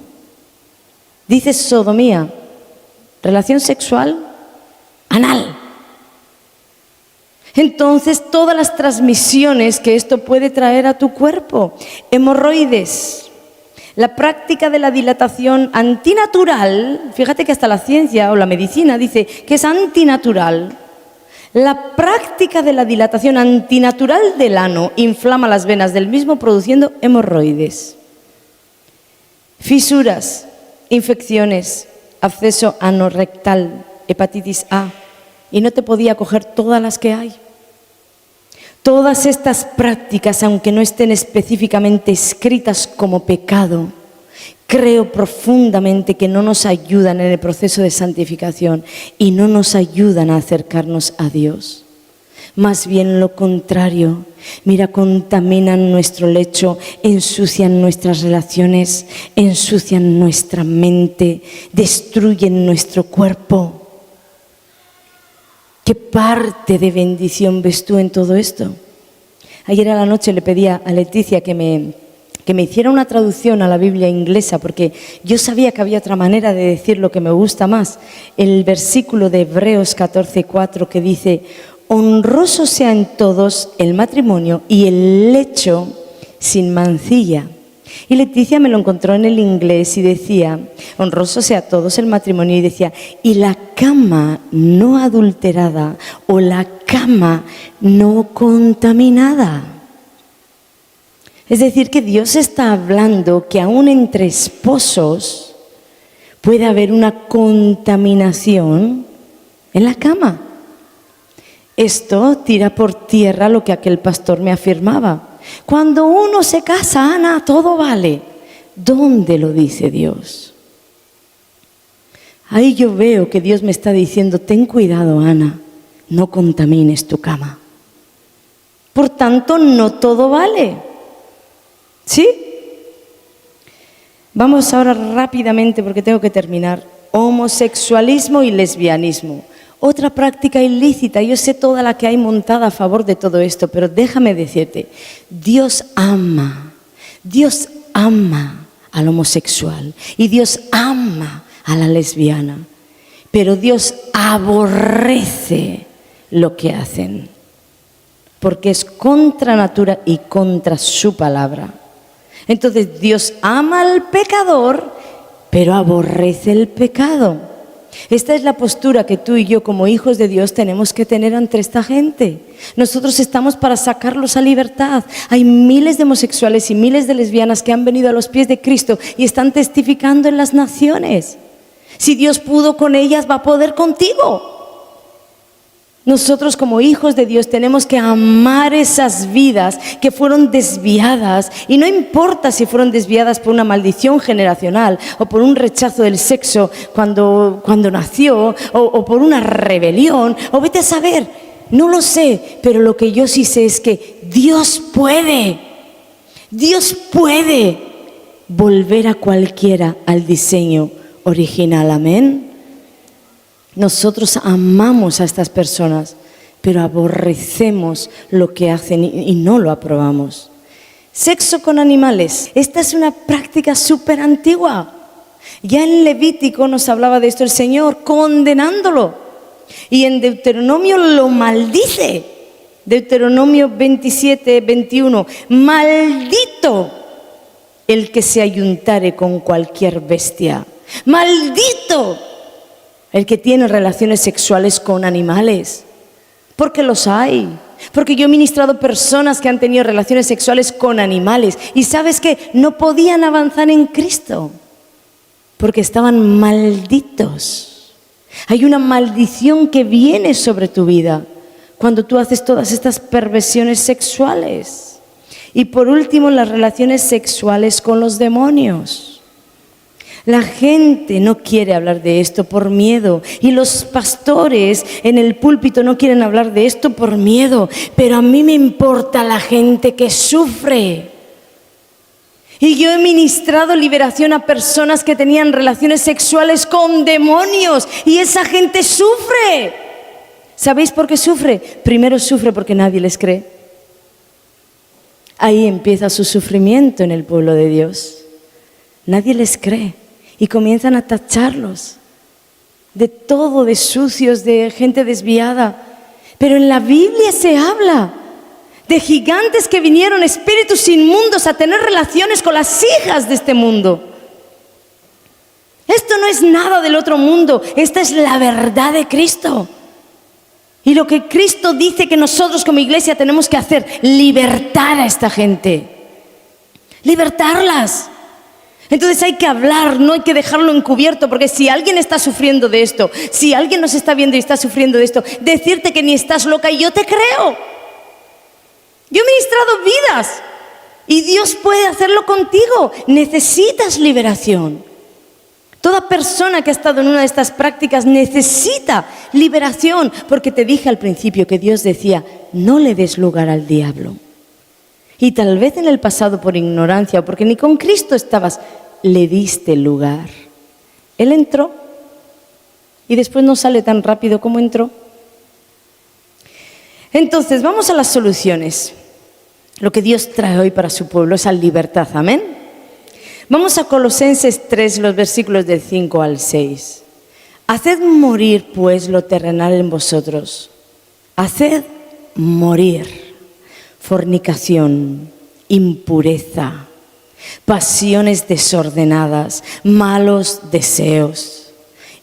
Dice sodomía, relación sexual anal. Entonces, todas las transmisiones que esto puede traer a tu cuerpo, hemorroides, la práctica de la dilatación antinatural, fíjate que hasta la ciencia o la medicina dice que es antinatural. La práctica de la dilatación antinatural del ano inflama las venas del mismo produciendo hemorroides, fisuras, infecciones, absceso anorrectal, hepatitis A, y no te podía coger todas las que hay. Todas estas prácticas, aunque no estén específicamente escritas como pecado, creo profundamente que no nos ayudan en el proceso de santificación y no nos ayudan a acercarnos a Dios. Más bien lo contrario. Mira, contaminan nuestro lecho, ensucian nuestras relaciones, ensucian nuestra mente, destruyen nuestro cuerpo. ¿Qué parte de bendición ves tú en todo esto? Ayer a la noche le pedí a Leticia que me hiciera una traducción a la Biblia inglesa, porque yo sabía que había otra manera de decir lo que me gusta más. El versículo de Hebreos 14:4 que dice, honroso sea en todos el matrimonio y el lecho sin mancilla. Y Leticia me lo encontró en el inglés y decía, honroso sea a todos el matrimonio, y decía, y la cama no adulterada o la cama no contaminada. Es decir, que Dios está hablando que aún entre esposos puede haber una contaminación en la cama. Esto tira por tierra lo que aquel pastor me afirmaba. Cuando uno se casa, Ana, todo vale. ¿Dónde lo dice Dios? Ahí yo veo que Dios me está diciendo, ten cuidado, Ana, no contamines tu cama. Por tanto, no todo vale. ¿Sí? Vamos ahora rápidamente, porque tengo que terminar. Homosexualismo y lesbianismo. Otra práctica ilícita. Yo sé toda la que hay montada a favor de todo esto, pero déjame decirte, Dios ama al homosexual y Dios ama a la lesbiana, pero Dios aborrece lo que hacen, porque es contra natura y contra su palabra. Entonces Dios ama al pecador, pero aborrece el pecado. Esta es la postura que tú y yo como hijos de Dios tenemos que tener ante esta gente. Nosotros estamos para sacarlos a libertad. Hay miles de homosexuales y miles de lesbianas que han venido a los pies de Cristo y están testificando en las naciones. Si Dios pudo con ellas, va a poder contigo. Nosotros como hijos de Dios tenemos que amar esas vidas que fueron desviadas, y no importa si fueron desviadas por una maldición generacional o por un rechazo del sexo cuando nació o por una rebelión, o vete a saber, no lo sé, pero lo que yo sí sé es que Dios puede volver a cualquiera al diseño original, amén. Nosotros amamos a estas personas, pero aborrecemos lo que hacen y no lo aprobamos. Sexo con animales. Esta es una práctica súper antigua. Ya en Levítico nos hablaba de esto el Señor, condenándolo. Y en Deuteronomio lo maldice. Deuteronomio 27, 21. Maldito el que se ayuntare con cualquier bestia. Maldito el que tiene relaciones sexuales con animales, porque los hay. Porque yo he ministrado personas que han tenido relaciones sexuales con animales y ¿sabes qué? No podían avanzar en Cristo porque estaban malditos. Hay una maldición que viene sobre tu vida cuando tú haces todas estas perversiones sexuales. Y por último, las relaciones sexuales con los demonios. La gente no quiere hablar de esto por miedo, y los pastores en el púlpito no quieren hablar de esto por miedo, pero a mí me importa la gente que sufre. Y yo he ministrado liberación a personas que tenían relaciones sexuales con demonios, y esa gente sufre. ¿Sabéis por qué sufre? Primero sufre porque nadie les cree. Ahí empieza su sufrimiento en el pueblo de Dios. Nadie les cree. Y comienzan a tacharlos de todo, de sucios, de gente desviada. Pero en la Biblia se habla de gigantes que vinieron, espíritus inmundos, a tener relaciones con las hijas de este mundo. Esto no es nada del otro mundo, esta es la verdad de Cristo. Y lo que Cristo dice que nosotros como iglesia tenemos que hacer, libertar a esta gente. Libertarlas. Entonces hay que hablar, no hay que dejarlo encubierto, porque si alguien está sufriendo de esto, si alguien nos está viendo y está sufriendo de esto, decirte que ni estás loca y yo te creo. Yo he ministrado vidas y Dios puede hacerlo contigo. Necesitas liberación. Toda persona que ha estado en una de estas prácticas necesita liberación, porque te dije al principio que Dios decía, no le des lugar al diablo. Y tal vez en el pasado por ignorancia o porque ni con Cristo estabas, le diste lugar. Él entró y después no sale tan rápido como entró. Entonces, vamos a las soluciones. Lo que Dios trae hoy para su pueblo es la libertad, amén. Vamos a Colosenses 3, los versículos del 5 al 6. Haced morir pues lo terrenal en vosotros. Haced morir fornicación, impureza, pasiones desordenadas, malos deseos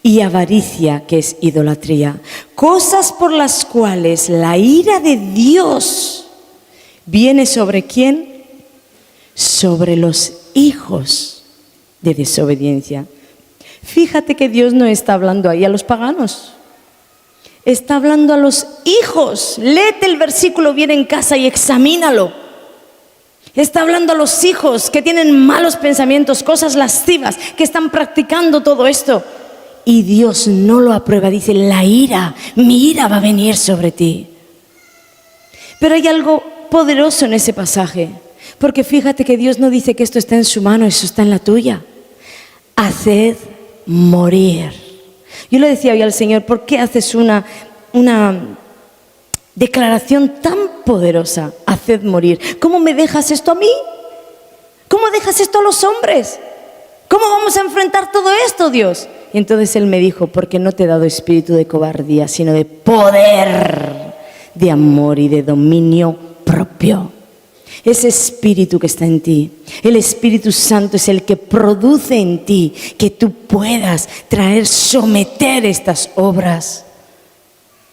y avaricia, que es idolatría, cosas por las cuales la ira de Dios viene ¿sobre quién? Sobre los hijos de desobediencia. Fíjate que Dios no está hablando ahí a los paganos, está hablando a los hijos. Léete el versículo bien en casa y examínalo. Está hablando a los hijos que tienen malos pensamientos, cosas lascivas, que están practicando todo esto. Y Dios no lo aprueba, dice, mi ira va a venir sobre ti. Pero hay algo poderoso en ese pasaje, porque fíjate que Dios no dice que esto está en su mano, eso está en la tuya. Haced morir. Yo le decía hoy al Señor, ¿por qué haces una declaración tan poderosa? Haced morir. ¿Cómo me dejas esto a mí? ¿Cómo dejas esto a los hombres? ¿Cómo vamos a enfrentar todo esto, Dios? Y entonces Él me dijo, porque no te he dado espíritu de cobardía, sino de poder, de amor y de dominio propio. Ese espíritu que está en ti, el Espíritu Santo, es el que produce en ti que tú puedas someter estas obras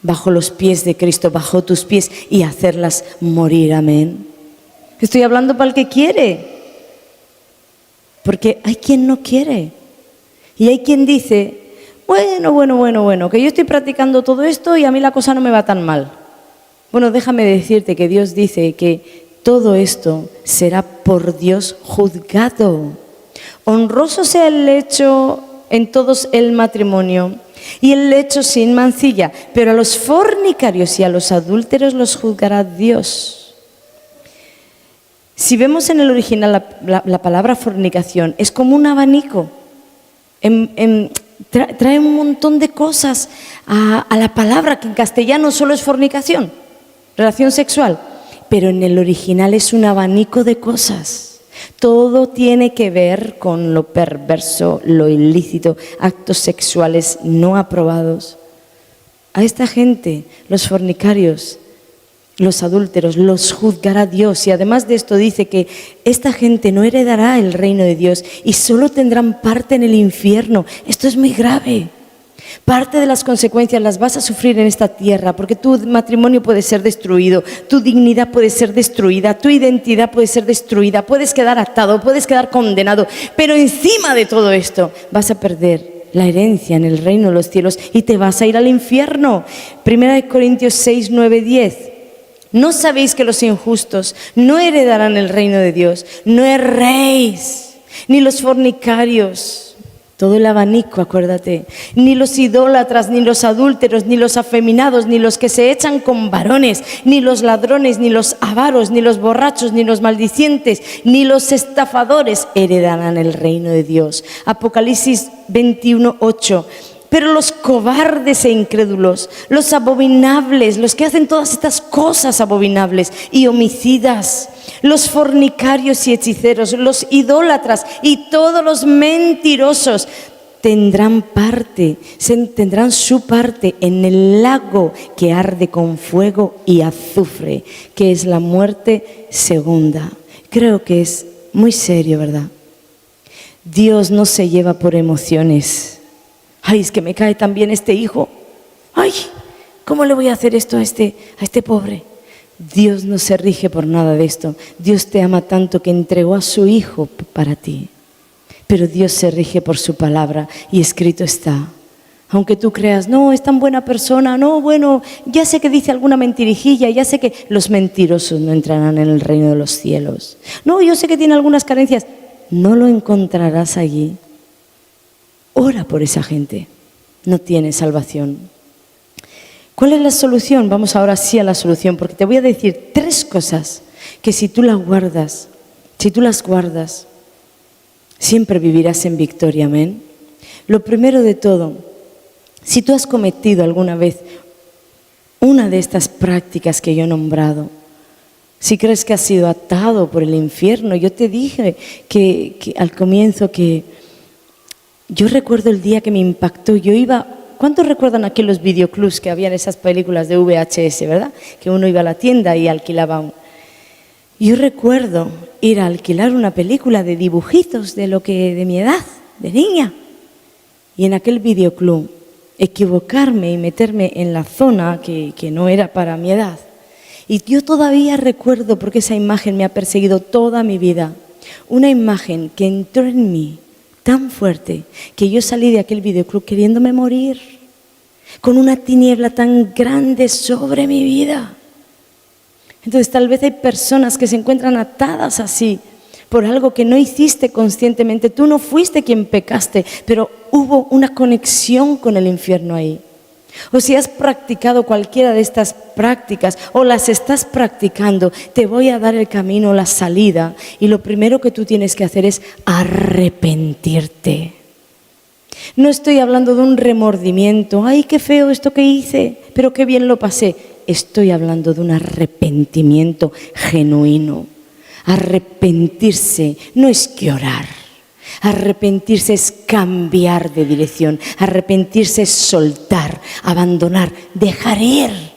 bajo los pies de Cristo, bajo tus pies, y hacerlas morir. Amén. Estoy hablando para el que quiere, porque hay quien no quiere. Y hay quien dice, bueno, que yo estoy practicando todo esto y a mí la cosa no me va tan mal. Bueno, déjame decirte que Dios dice que todo esto será por Dios juzgado. Honroso sea el lecho en todos el matrimonio y el lecho sin mancilla, pero a los fornicarios y a los adúlteros los juzgará Dios. Si vemos en el original la palabra fornicación, es como un abanico. Trae un montón de cosas a la palabra, que en castellano solo es fornicación, relación sexual, pero en el original es un abanico de cosas. Todo tiene que ver con lo perverso, lo ilícito, actos sexuales no aprobados. A esta gente, los fornicarios, los adúlteros, los juzgará Dios. Y además de esto dice que esta gente no heredará el reino de Dios y solo tendrán parte en el infierno. Esto es muy grave. Parte de las consecuencias las vas a sufrir en esta tierra, porque tu matrimonio puede ser destruido, tu dignidad puede ser destruida, tu identidad puede ser destruida, puedes quedar atado, puedes quedar condenado, pero encima de todo esto vas a perder la herencia en el reino de los cielos y te vas a ir al infierno. 1 Corintios 6, 9, 10. ¿No sabéis que los injustos no heredarán el reino de Dios? No erréis, ni los fornicarios, todo el abanico, acuérdate, ni los idólatras, ni los adúlteros, ni los afeminados, ni los que se echan con varones, ni los ladrones, ni los avaros, ni los borrachos, ni los maldicientes, ni los estafadores heredarán el reino de Dios. Apocalipsis 21, 8. Pero los cobardes e incrédulos, los abominables, los que hacen todas estas cosas abominables y homicidas, los fornicarios y hechiceros, los idólatras y todos los mentirosos tendrán su parte en el lago que arde con fuego y azufre, que es la muerte segunda. Creo que es muy serio, ¿verdad? Dios no se lleva por emociones. Ay, es que me cae tan bien este hijo. Ay, ¿cómo le voy a hacer esto a este pobre? Dios no se rige por nada de esto. Dios te ama tanto que entregó a su hijo para ti. Pero Dios se rige por su palabra y escrito está. Aunque tú creas, no, es tan buena persona, no, bueno, ya sé que dice alguna mentirijilla, ya sé que los mentirosos no entrarán en el reino de los cielos. No, yo sé que tiene algunas carencias, no lo encontrarás allí. Ora por esa gente, no tiene salvación. ¿Cuál es la solución? Vamos ahora sí a la solución, porque te voy a decir 3 cosas que si tú las guardas, siempre vivirás en victoria, amén. Lo primero de todo, si tú has cometido alguna vez una de estas prácticas que yo he nombrado, si crees que has sido atado por el infierno, yo te dije que al comienzo que yo recuerdo el día que me impactó. Yo iba, ¿cuántos recuerdan aquí los videoclubs que habían esas películas de VHS, verdad? Que uno iba a la tienda y alquilaba Yo recuerdo ir a alquilar una película de dibujitos de mi edad, de niña, y en aquel videoclub equivocarme y meterme en la zona que no era para mi edad. Y yo todavía recuerdo, porque esa imagen me ha perseguido toda mi vida, una imagen que entró en mí tan fuerte que yo salí de aquel videoclub queriéndome morir, con una tiniebla tan grande sobre mi vida. Entonces tal vez hay personas que se encuentran atadas así por algo que no hiciste conscientemente. Tú no fuiste quien pecaste, pero hubo una conexión con el infierno ahí. O si has practicado cualquiera de estas prácticas o las estás practicando, te voy a dar el camino, la salida. Y lo primero que tú tienes que hacer es arrepentirte. No estoy hablando de un remordimiento. ¡Ay, qué feo esto que hice! Pero qué bien lo pasé. Estoy hablando de un arrepentimiento genuino. Arrepentirse no es que orar. Arrepentirse es cambiar de dirección. Arrepentirse es soltar, abandonar, dejar ir.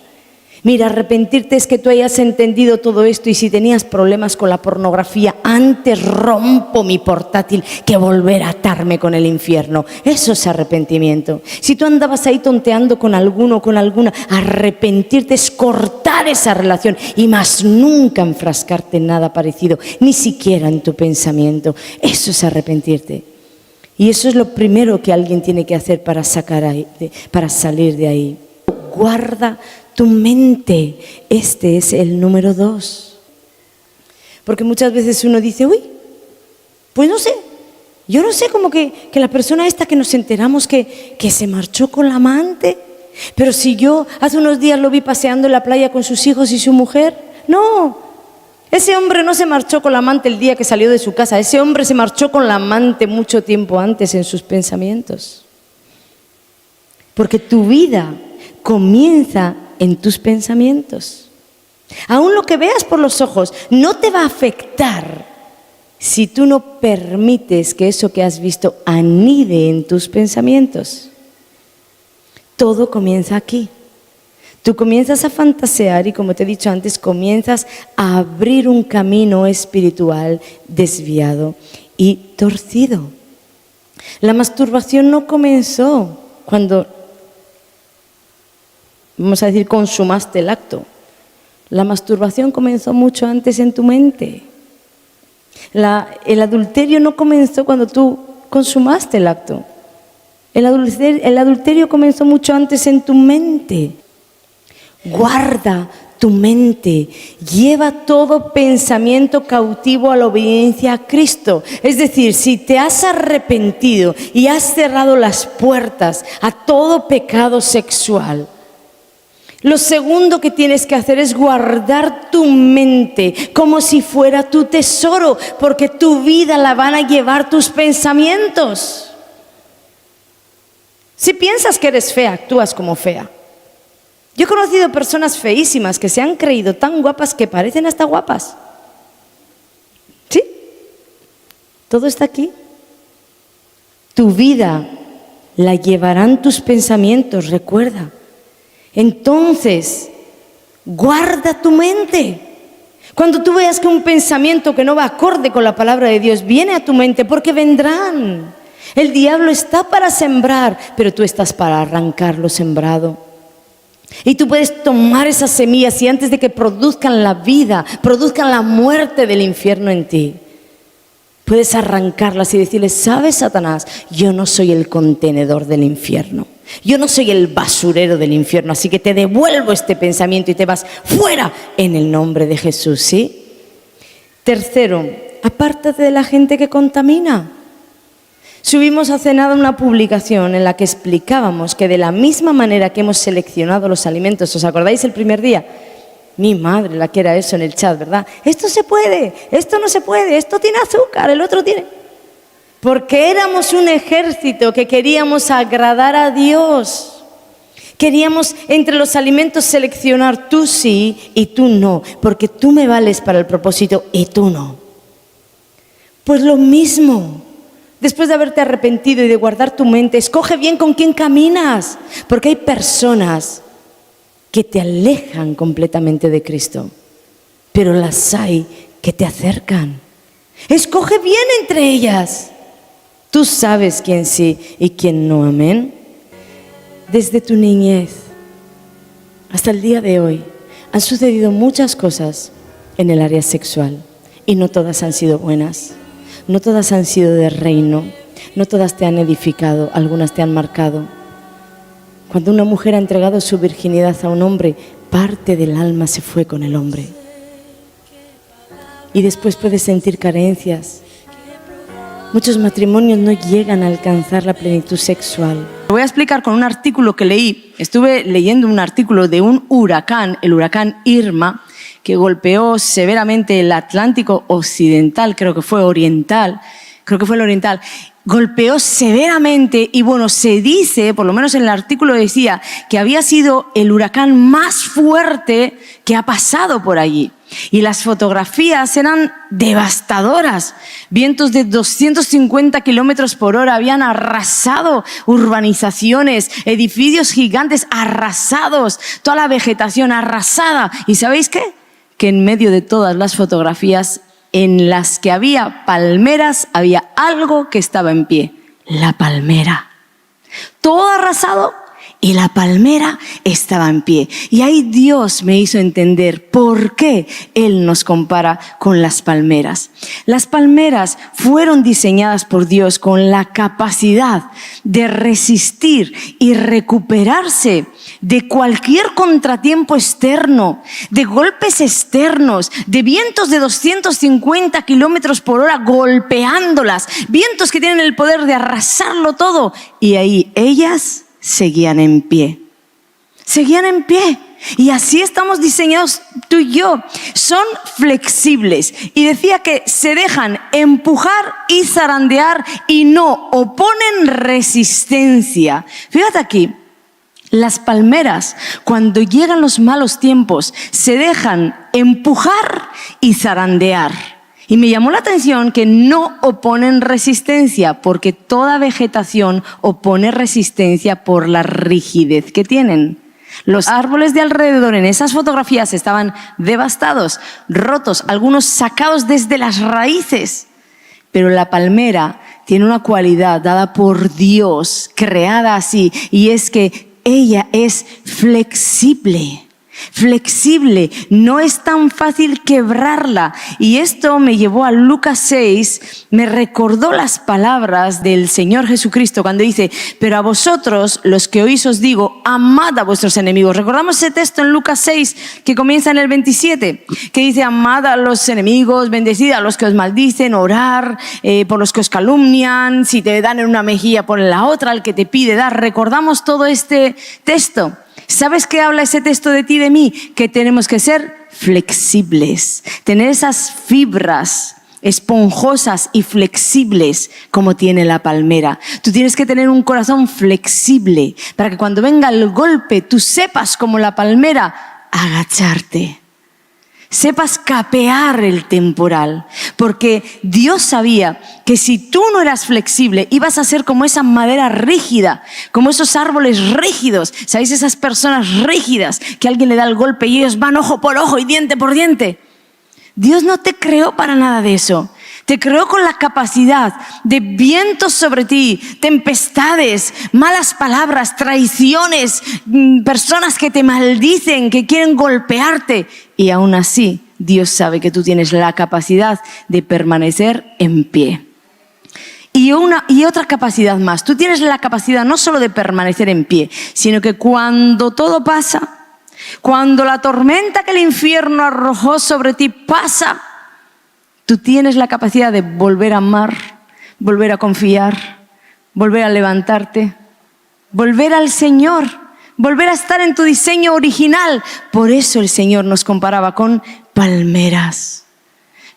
Mira, arrepentirte es que tú hayas entendido todo esto y si tenías problemas con la pornografía, antes rompo mi portátil que volver a atarme con el infierno. Eso es arrepentimiento. Si tú andabas ahí tonteando con alguno o con alguna, arrepentirte es cortar esa relación y más nunca enfrascarte en nada parecido, ni siquiera en tu pensamiento. Eso es arrepentirte. Y eso es lo primero que alguien tiene que hacer para salir de ahí. Guarda tu mente. Este es el número 2. Porque muchas veces uno dice, uy, pues no sé, yo no sé, como que la persona esta que nos enteramos que se marchó con la amante, pero si yo hace unos días lo vi paseando en la playa con sus hijos y su mujer. No, ese hombre no se marchó con la amante el día que salió de su casa, ese hombre se marchó con la amante mucho tiempo antes en sus pensamientos. Porque tu vida comienza en tus pensamientos. Aún lo que veas por los ojos no te va a afectar si tú no permites que eso que has visto anide en tus pensamientos. Todo comienza aquí. Tú comienzas a fantasear y, como te he dicho antes, comienzas a abrir un camino espiritual desviado y torcido. La masturbación no comenzó cuando, vamos a decir, consumaste el acto. La masturbación comenzó mucho antes en tu mente. El adulterio no comenzó cuando tú consumaste el acto. El adulterio comenzó mucho antes en tu mente. Guarda tu mente, lleva todo pensamiento cautivo a la obediencia a Cristo. Es decir, si te has arrepentido y has cerrado las puertas a todo pecado sexual, lo segundo que tienes que hacer es guardar tu mente como si fuera tu tesoro, porque tu vida la van a llevar tus pensamientos. Si piensas que eres fea, actúas como fea. Yo he conocido personas feísimas que se han creído tan guapas que parecen hasta guapas. ¿Sí? Todo está aquí. Tu vida la llevarán tus pensamientos, recuerda. Entonces, guarda tu mente. Cuando tú veas que un pensamiento que no va acorde con la palabra de Dios viene a tu mente, porque vendrán. El diablo está para sembrar, pero tú estás para arrancar lo sembrado. Y tú puedes tomar esas semillas y antes de que produzcan la vida, produzcan la muerte del infierno en ti, puedes arrancarlas y decirles, ¿sabes, Satanás? Yo no soy el contenedor del infierno. Yo no soy el basurero del infierno, así que te devuelvo este pensamiento y te vas fuera en el nombre de Jesús, ¿sí? Tercero, apártate de la gente que contamina. Subimos hace nada una publicación en la que explicábamos que de la misma manera que hemos seleccionado los alimentos, ¿os acordáis el primer día? Mi madre, la que era eso en el chat, ¿verdad? Esto se puede, esto no se puede, esto tiene azúcar, el otro tiene... Porque éramos un ejército que queríamos agradar a Dios. Queríamos entre los alimentos seleccionar tú sí y tú no, porque tú me vales para el propósito y tú no. Pues lo mismo. Después de haberte arrepentido y de guardar tu mente, escoge bien con quién caminas, porque hay personas que te alejan completamente de Cristo, pero las hay que te acercan. Escoge bien entre ellas. Tú sabes quién sí y quién no, amén. Desde tu niñez hasta el día de hoy han sucedido muchas cosas en el área sexual y no todas han sido buenas, no todas han sido de reino, no todas te han edificado, algunas te han marcado. Cuando una mujer ha entregado su virginidad a un hombre, parte del alma se fue con el hombre. Y después puedes sentir carencias. Muchos matrimonios no llegan a alcanzar la plenitud sexual. Lo voy a explicar con un artículo que leí. Estuve leyendo un artículo de un huracán, el huracán Irma, que golpeó severamente el Atlántico Occidental, creo que fue el oriental. Golpeó severamente y bueno, se dice, por lo menos en el artículo decía, que había sido el huracán más fuerte que ha pasado por allí. Y las fotografías eran devastadoras. Vientos de 250 kilómetros por hora habían arrasado urbanizaciones, edificios gigantes arrasados, toda la vegetación arrasada. ¿Y sabéis qué? Que en medio de todas las fotografías en las que había palmeras, había algo que estaba en pie, la palmera. Todo arrasado y la palmera estaba en pie. Y ahí Dios me hizo entender por qué Él nos compara con las palmeras. Las palmeras fueron diseñadas por Dios con la capacidad de resistir y recuperarse de cualquier contratiempo externo, de golpes externos, de vientos de 250 kilómetros por hora golpeándolas, vientos que tienen el poder de arrasarlo todo. Y ahí ellas seguían en pie. Seguían en pie. Y así estamos diseñados tú y yo. Son flexibles. Y decía que se dejan empujar y zarandear y no oponen resistencia. Fíjate aquí. Las palmeras, cuando llegan los malos tiempos, se dejan empujar y zarandear. Y me llamó la atención que no oponen resistencia, porque toda vegetación opone resistencia por la rigidez que tienen. Los árboles de alrededor en esas fotografías estaban devastados, rotos, algunos sacados desde las raíces. Pero la palmera tiene una cualidad dada por Dios, creada así, y es que ella es flexible. Flexible, no es tan fácil quebrarla. Y esto me llevó a Lucas 6, me recordó las palabras del Señor Jesucristo cuando dice: pero a vosotros, los que oís os digo, amad a vuestros enemigos. Recordamos ese texto en Lucas 6 que comienza en el 27, que dice: amad a los enemigos, bendecid a los que os maldicen, orar por los que os calumnian, si te dan en una mejilla pon la otra, al que te pide dar. Recordamos todo este texto. ¿Sabes qué habla ese texto de ti y de mí? Que tenemos que ser flexibles, tener esas fibras esponjosas y flexibles como tiene la palmera. Tú tienes que tener un corazón flexible para que cuando venga el golpe tú sepas, como la palmera, agacharte. Sepas capear el temporal, porque Dios sabía que si tú no eras flexible ibas a ser como esa madera rígida, como esos árboles rígidos. ¿Sabéis? Esas personas rígidas que alguien le da el golpe y ellos van ojo por ojo y diente por diente. Dios no te creó para nada de eso. Te creó con la capacidad de vientos sobre ti, tempestades, malas palabras, traiciones, personas que te maldicen, que quieren golpearte. Y aún así, Dios sabe que tú tienes la capacidad de permanecer en pie. Y otra capacidad más. Tú tienes la capacidad no solo de permanecer en pie, sino que cuando todo pasa, cuando la tormenta que el infierno arrojó sobre ti pasa, tú tienes la capacidad de volver a amar, volver a confiar, volver a levantarte, volver al Señor, volver a estar en tu diseño original. Por eso el Señor nos comparaba con palmeras.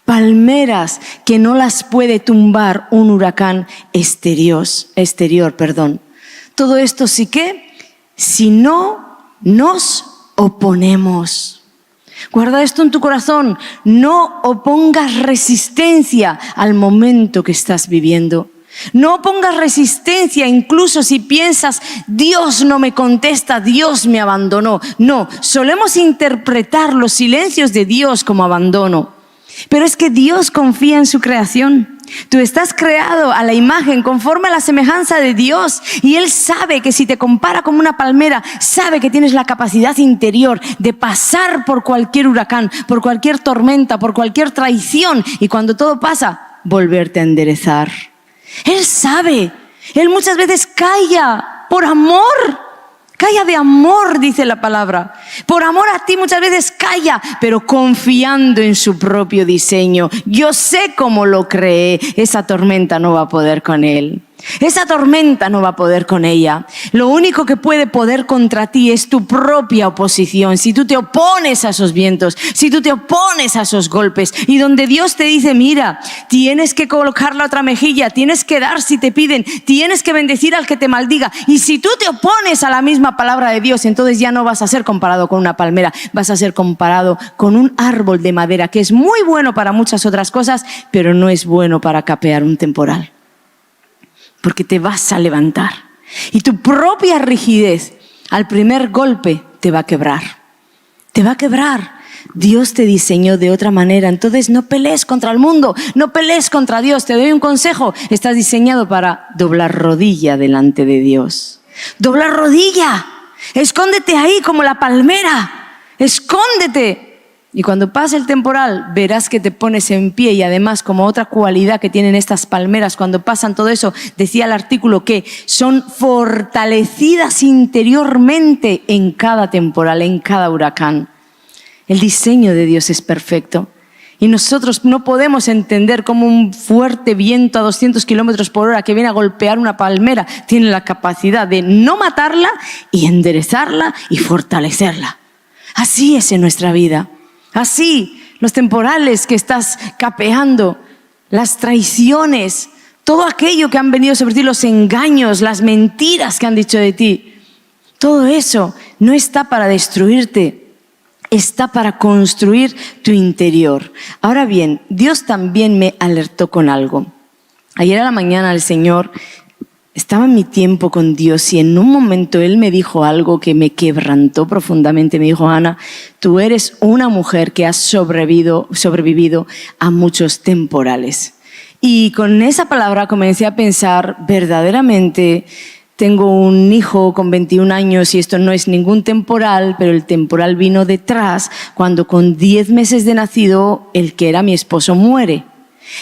Palmeras que no las puede tumbar un huracán exterior. Todo esto sí que, si no nos oponemos. Guarda esto en tu corazón, no opongas resistencia al momento que estás viviendo. No opongas resistencia incluso si piensas, Dios no me contesta, Dios me abandonó. No, solemos interpretar los silencios de Dios como abandono. Pero es que Dios confía en su creación. Tú estás creado a la imagen, conforme a la semejanza de Dios. Y Él sabe que si te compara como una palmera, sabe que tienes la capacidad interior de pasar por cualquier huracán, por cualquier tormenta, por cualquier traición. Y cuando todo pasa, volverte a enderezar. Él sabe. Él muchas veces calla por amor. Calla de amor, dice la palabra. Por amor a ti muchas veces calla, pero confiando en su propio diseño. Yo sé cómo lo creé. Esa tormenta no va a poder con él. Esa tormenta no va a poder con ella. Lo único que puede poder contra ti es tu propia oposición. Si tú te opones a esos vientos, si tú te opones a esos golpes, y donde Dios te dice, mira, tienes que colocar la otra mejilla, tienes que dar si te piden, tienes que bendecir al que te maldiga. Y si tú te opones a la misma palabra de Dios, entonces ya no vas a ser comparado con una palmera, vas a ser comparado con un árbol de madera que es muy bueno para muchas otras cosas, pero no es bueno para capear un temporal. Porque te vas a levantar. Y tu propia rigidez al primer golpe te va a quebrar. Te va a quebrar. Dios te diseñó de otra manera. Entonces no pelees contra el mundo. No pelees contra Dios. Te doy un consejo. Estás diseñado para doblar rodilla delante de Dios. Doblar rodilla. Escóndete ahí como la palmera. Escóndete. Y cuando pase el temporal, verás que te pones en pie. Y además, como otra cualidad que tienen estas palmeras, cuando pasan todo eso, decía el artículo que son fortalecidas interiormente en cada temporal, en cada huracán. El diseño de Dios es perfecto. Y nosotros no podemos entender cómo un fuerte viento a 200 kilómetros por hora que viene a golpear una palmera tiene la capacidad de no matarla y enderezarla y fortalecerla. Así es en nuestra vida. Así, los temporales que estás capeando, las traiciones, todo aquello que han venido sobre ti, los engaños, las mentiras que han dicho de ti, todo eso no está para destruirte, está para construir tu interior. Ahora bien, Dios también me alertó con algo. Ayer a la mañana el Señor estaba en mi tiempo con Dios y en un momento Él me dijo algo que me quebrantó profundamente. Me dijo, Ana, tú eres una mujer que has sobrevivido a muchos temporales. Y con esa palabra comencé a pensar, verdaderamente tengo un hijo con 21 años y esto no es ningún temporal, pero el temporal vino detrás cuando con 10 meses de nacido el que era mi esposo muere.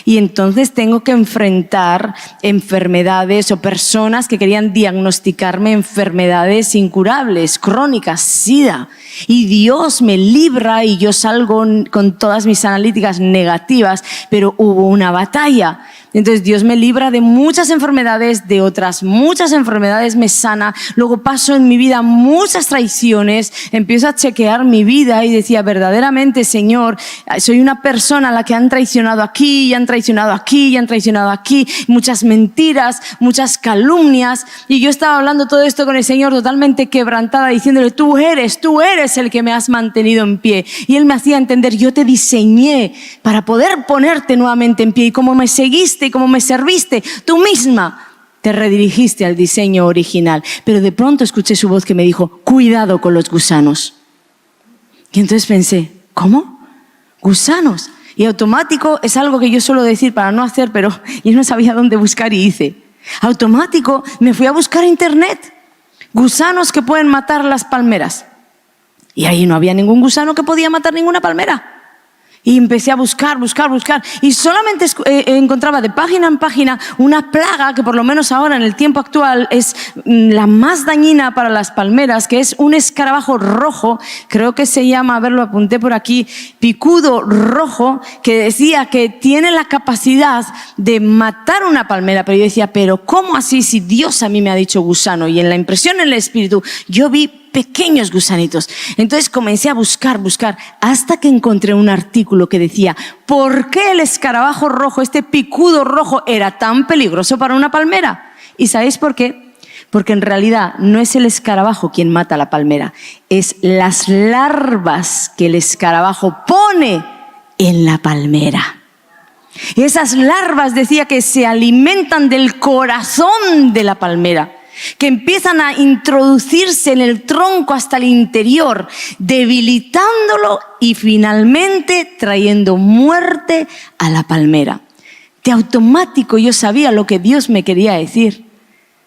Y entonces tengo que enfrentar enfermedades o personas que querían diagnosticarme enfermedades incurables, crónicas, SIDA. Y Dios me libra y yo salgo con todas mis analíticas negativas, pero hubo una batalla. Entonces Dios me libra de muchas enfermedades, de otras muchas enfermedades me sana. Luego paso en mi vida muchas traiciones, empiezo a chequear mi vida y decía, verdaderamente, Señor, soy una persona a la que han traicionado aquí, y han traicionado aquí, y han traicionado aquí, muchas mentiras, muchas calumnias. Y yo estaba hablando todo esto con el Señor totalmente quebrantada, diciéndole, tú eres el que me has mantenido en pie. Y Él me hacía entender, yo te diseñé para poder ponerte nuevamente en pie. Y como me seguiste y como me serviste, tú misma te redirigiste al diseño original. Pero de pronto escuché su voz que me dijo, cuidado con los gusanos. Y entonces pensé, ¿cómo? ¿Gusanos? Y automático es algo que yo suelo decir para no hacer, pero yo no sabía dónde buscar y hice. Automático me fui a buscar en internet. Gusanos que pueden matar las palmeras. Y ahí no había ningún gusano que podía matar ninguna palmera. Y empecé a buscar. Y solamente encontraba de página en página una plaga que por lo menos ahora en el tiempo actual es la más dañina para las palmeras, que es un escarabajo rojo, creo que se llama, a ver, lo apunté por aquí, picudo rojo, que decía que tiene la capacidad de matar una palmera. Pero yo decía, pero ¿cómo así si Dios a mí me ha dicho gusano? Y en la impresión en el espíritu yo vi pequeños gusanitos. Entonces comencé a buscar hasta que encontré un artículo que decía ¿por qué el escarabajo rojo, este picudo rojo, era tan peligroso para una palmera? ¿Y sabéis por qué? Porque en realidad no es el escarabajo quien mata a la palmera, es las larvas que el escarabajo pone en la palmera. Y esas larvas decía que se alimentan del corazón de la palmera. que empiezan a introducirse en el tronco hasta el interior, debilitándolo y finalmente trayendo muerte a la palmera. De automático yo sabía lo que Dios me quería decir.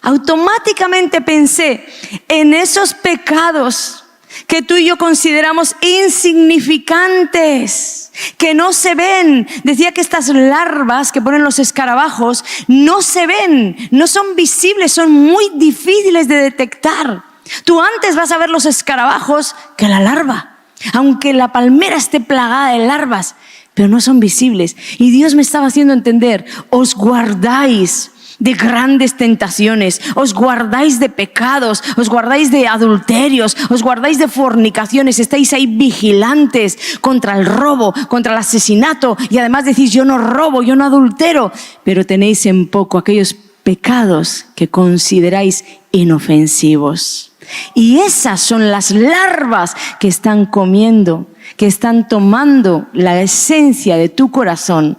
Automáticamente pensé en esos pecados que tú y yo consideramos insignificantes, que no se ven. Decía que estas larvas que ponen los escarabajos no se ven, no son visibles, son muy difíciles de detectar. Tú antes vas a ver los escarabajos que la larva, aunque la palmera esté plagada de larvas, pero no son visibles. Y Dios me estaba haciendo entender, os guardáis de grandes tentaciones, os guardáis de pecados, os guardáis de adulterios, os guardáis de fornicaciones, estáis ahí vigilantes contra el robo, contra el asesinato, y además decís, yo no robo, yo no adultero, pero tenéis en poco aquellos pecados que consideráis inofensivos. Y esas son las larvas que están comiendo, que están tomando la esencia de tu corazón,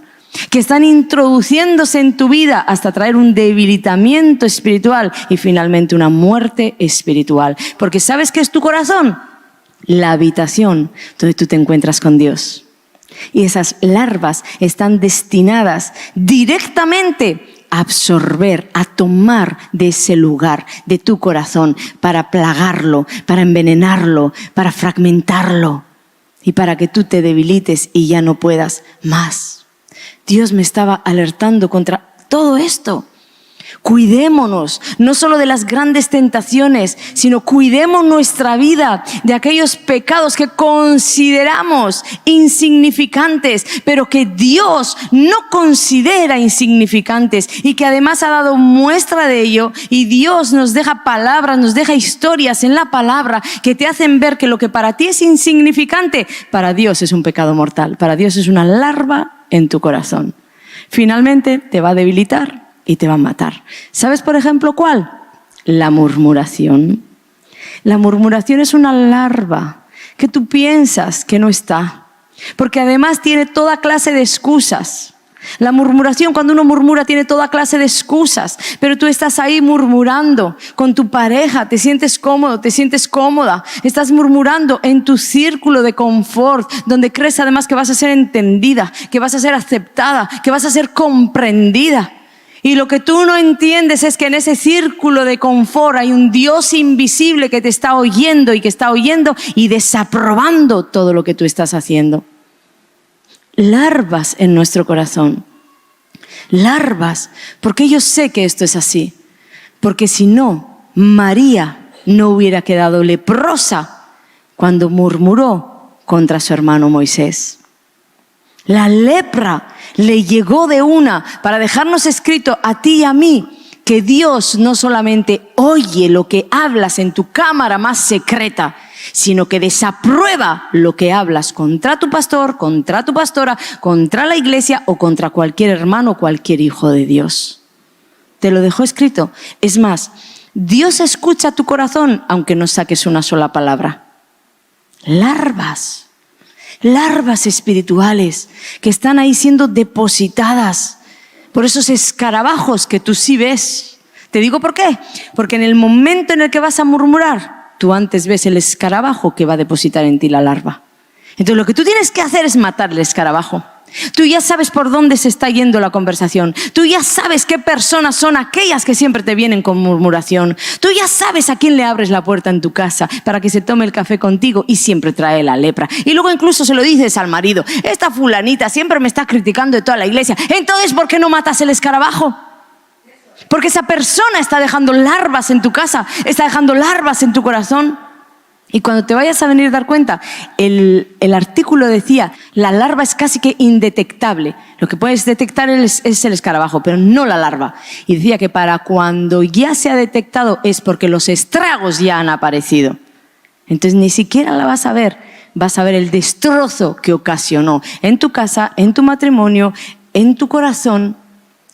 que están introduciéndose en tu vida hasta traer un debilitamiento espiritual y finalmente una muerte espiritual. Porque ¿sabes qué es tu corazón? La habitación donde tú te encuentras con Dios. Y esas larvas están destinadas directamente a absorber, a tomar de ese lugar, de tu corazón, para plagarlo, para envenenarlo, para fragmentarlo y para que tú te debilites y ya no puedas más. Dios me estaba alertando contra todo esto. Cuidémonos, no solo de las grandes tentaciones, sino cuidemos nuestra vida de aquellos pecados que consideramos insignificantes, pero que Dios no considera insignificantes y que además ha dado muestra de ello. Y Dios nos deja palabras, nos deja historias en la palabra que te hacen ver que lo que para ti es insignificante, para Dios es un pecado mortal, para Dios es una larva en tu corazón. Finalmente te va a debilitar y te va a matar. ¿Sabes, por ejemplo, cuál? La murmuración. La murmuración es una larva que tú piensas que no está, porque además tiene toda clase de excusas. La murmuración, cuando uno murmura, tiene toda clase de excusas, pero tú estás ahí murmurando con tu pareja, te sientes cómodo, te sientes cómoda, estás murmurando en tu círculo de confort, donde crees además que vas a ser entendida, que vas a ser aceptada, que vas a ser comprendida. Y lo que tú no entiendes es que en ese círculo de confort hay un Dios invisible que te está oyendo y que está oyendo y desaprobando todo lo que tú estás haciendo. Larvas en nuestro corazón. Larvas, porque yo sé que esto es así. Porque si no, María no hubiera quedado leprosa cuando murmuró contra su hermano Moisés. La lepra le llegó de una para dejarnos escrito a ti y a mí que Dios no solamente oye lo que hablas en tu cámara más secreta, sino que desaprueba lo que hablas contra tu pastor, contra tu pastora, contra la iglesia o contra cualquier hermano o cualquier hijo de Dios. Te lo dejó escrito. Es más, Dios escucha tu corazón aunque no saques una sola palabra. Larvas espirituales que están ahí siendo depositadas por esos escarabajos que tú sí ves. Te digo por qué. Porque en el momento en el que vas a murmurar, tú antes ves el escarabajo que va a depositar en ti la larva. Entonces lo que tú tienes que hacer es matar el escarabajo. Tú ya sabes por dónde se está yendo la conversación. Tú ya sabes qué personas son aquellas que siempre te vienen con murmuración. Tú ya sabes a quién le abres la puerta en tu casa para que se tome el café contigo y siempre trae la lepra. Y luego incluso se lo dices al marido. Esta fulanita siempre me está criticando de toda la iglesia. Entonces, ¿por qué no matas el escarabajo? Porque esa persona está dejando larvas en tu casa, está dejando larvas en tu corazón. Y cuando te vayas a venir a dar cuenta, el artículo decía, la larva es casi que indetectable. Lo que puedes detectar es el escarabajo, pero no la larva. Y decía que para cuando ya se ha detectado es porque los estragos ya han aparecido. Entonces ni siquiera la vas a ver el destrozo que ocasionó en tu casa, en tu matrimonio, en tu corazón,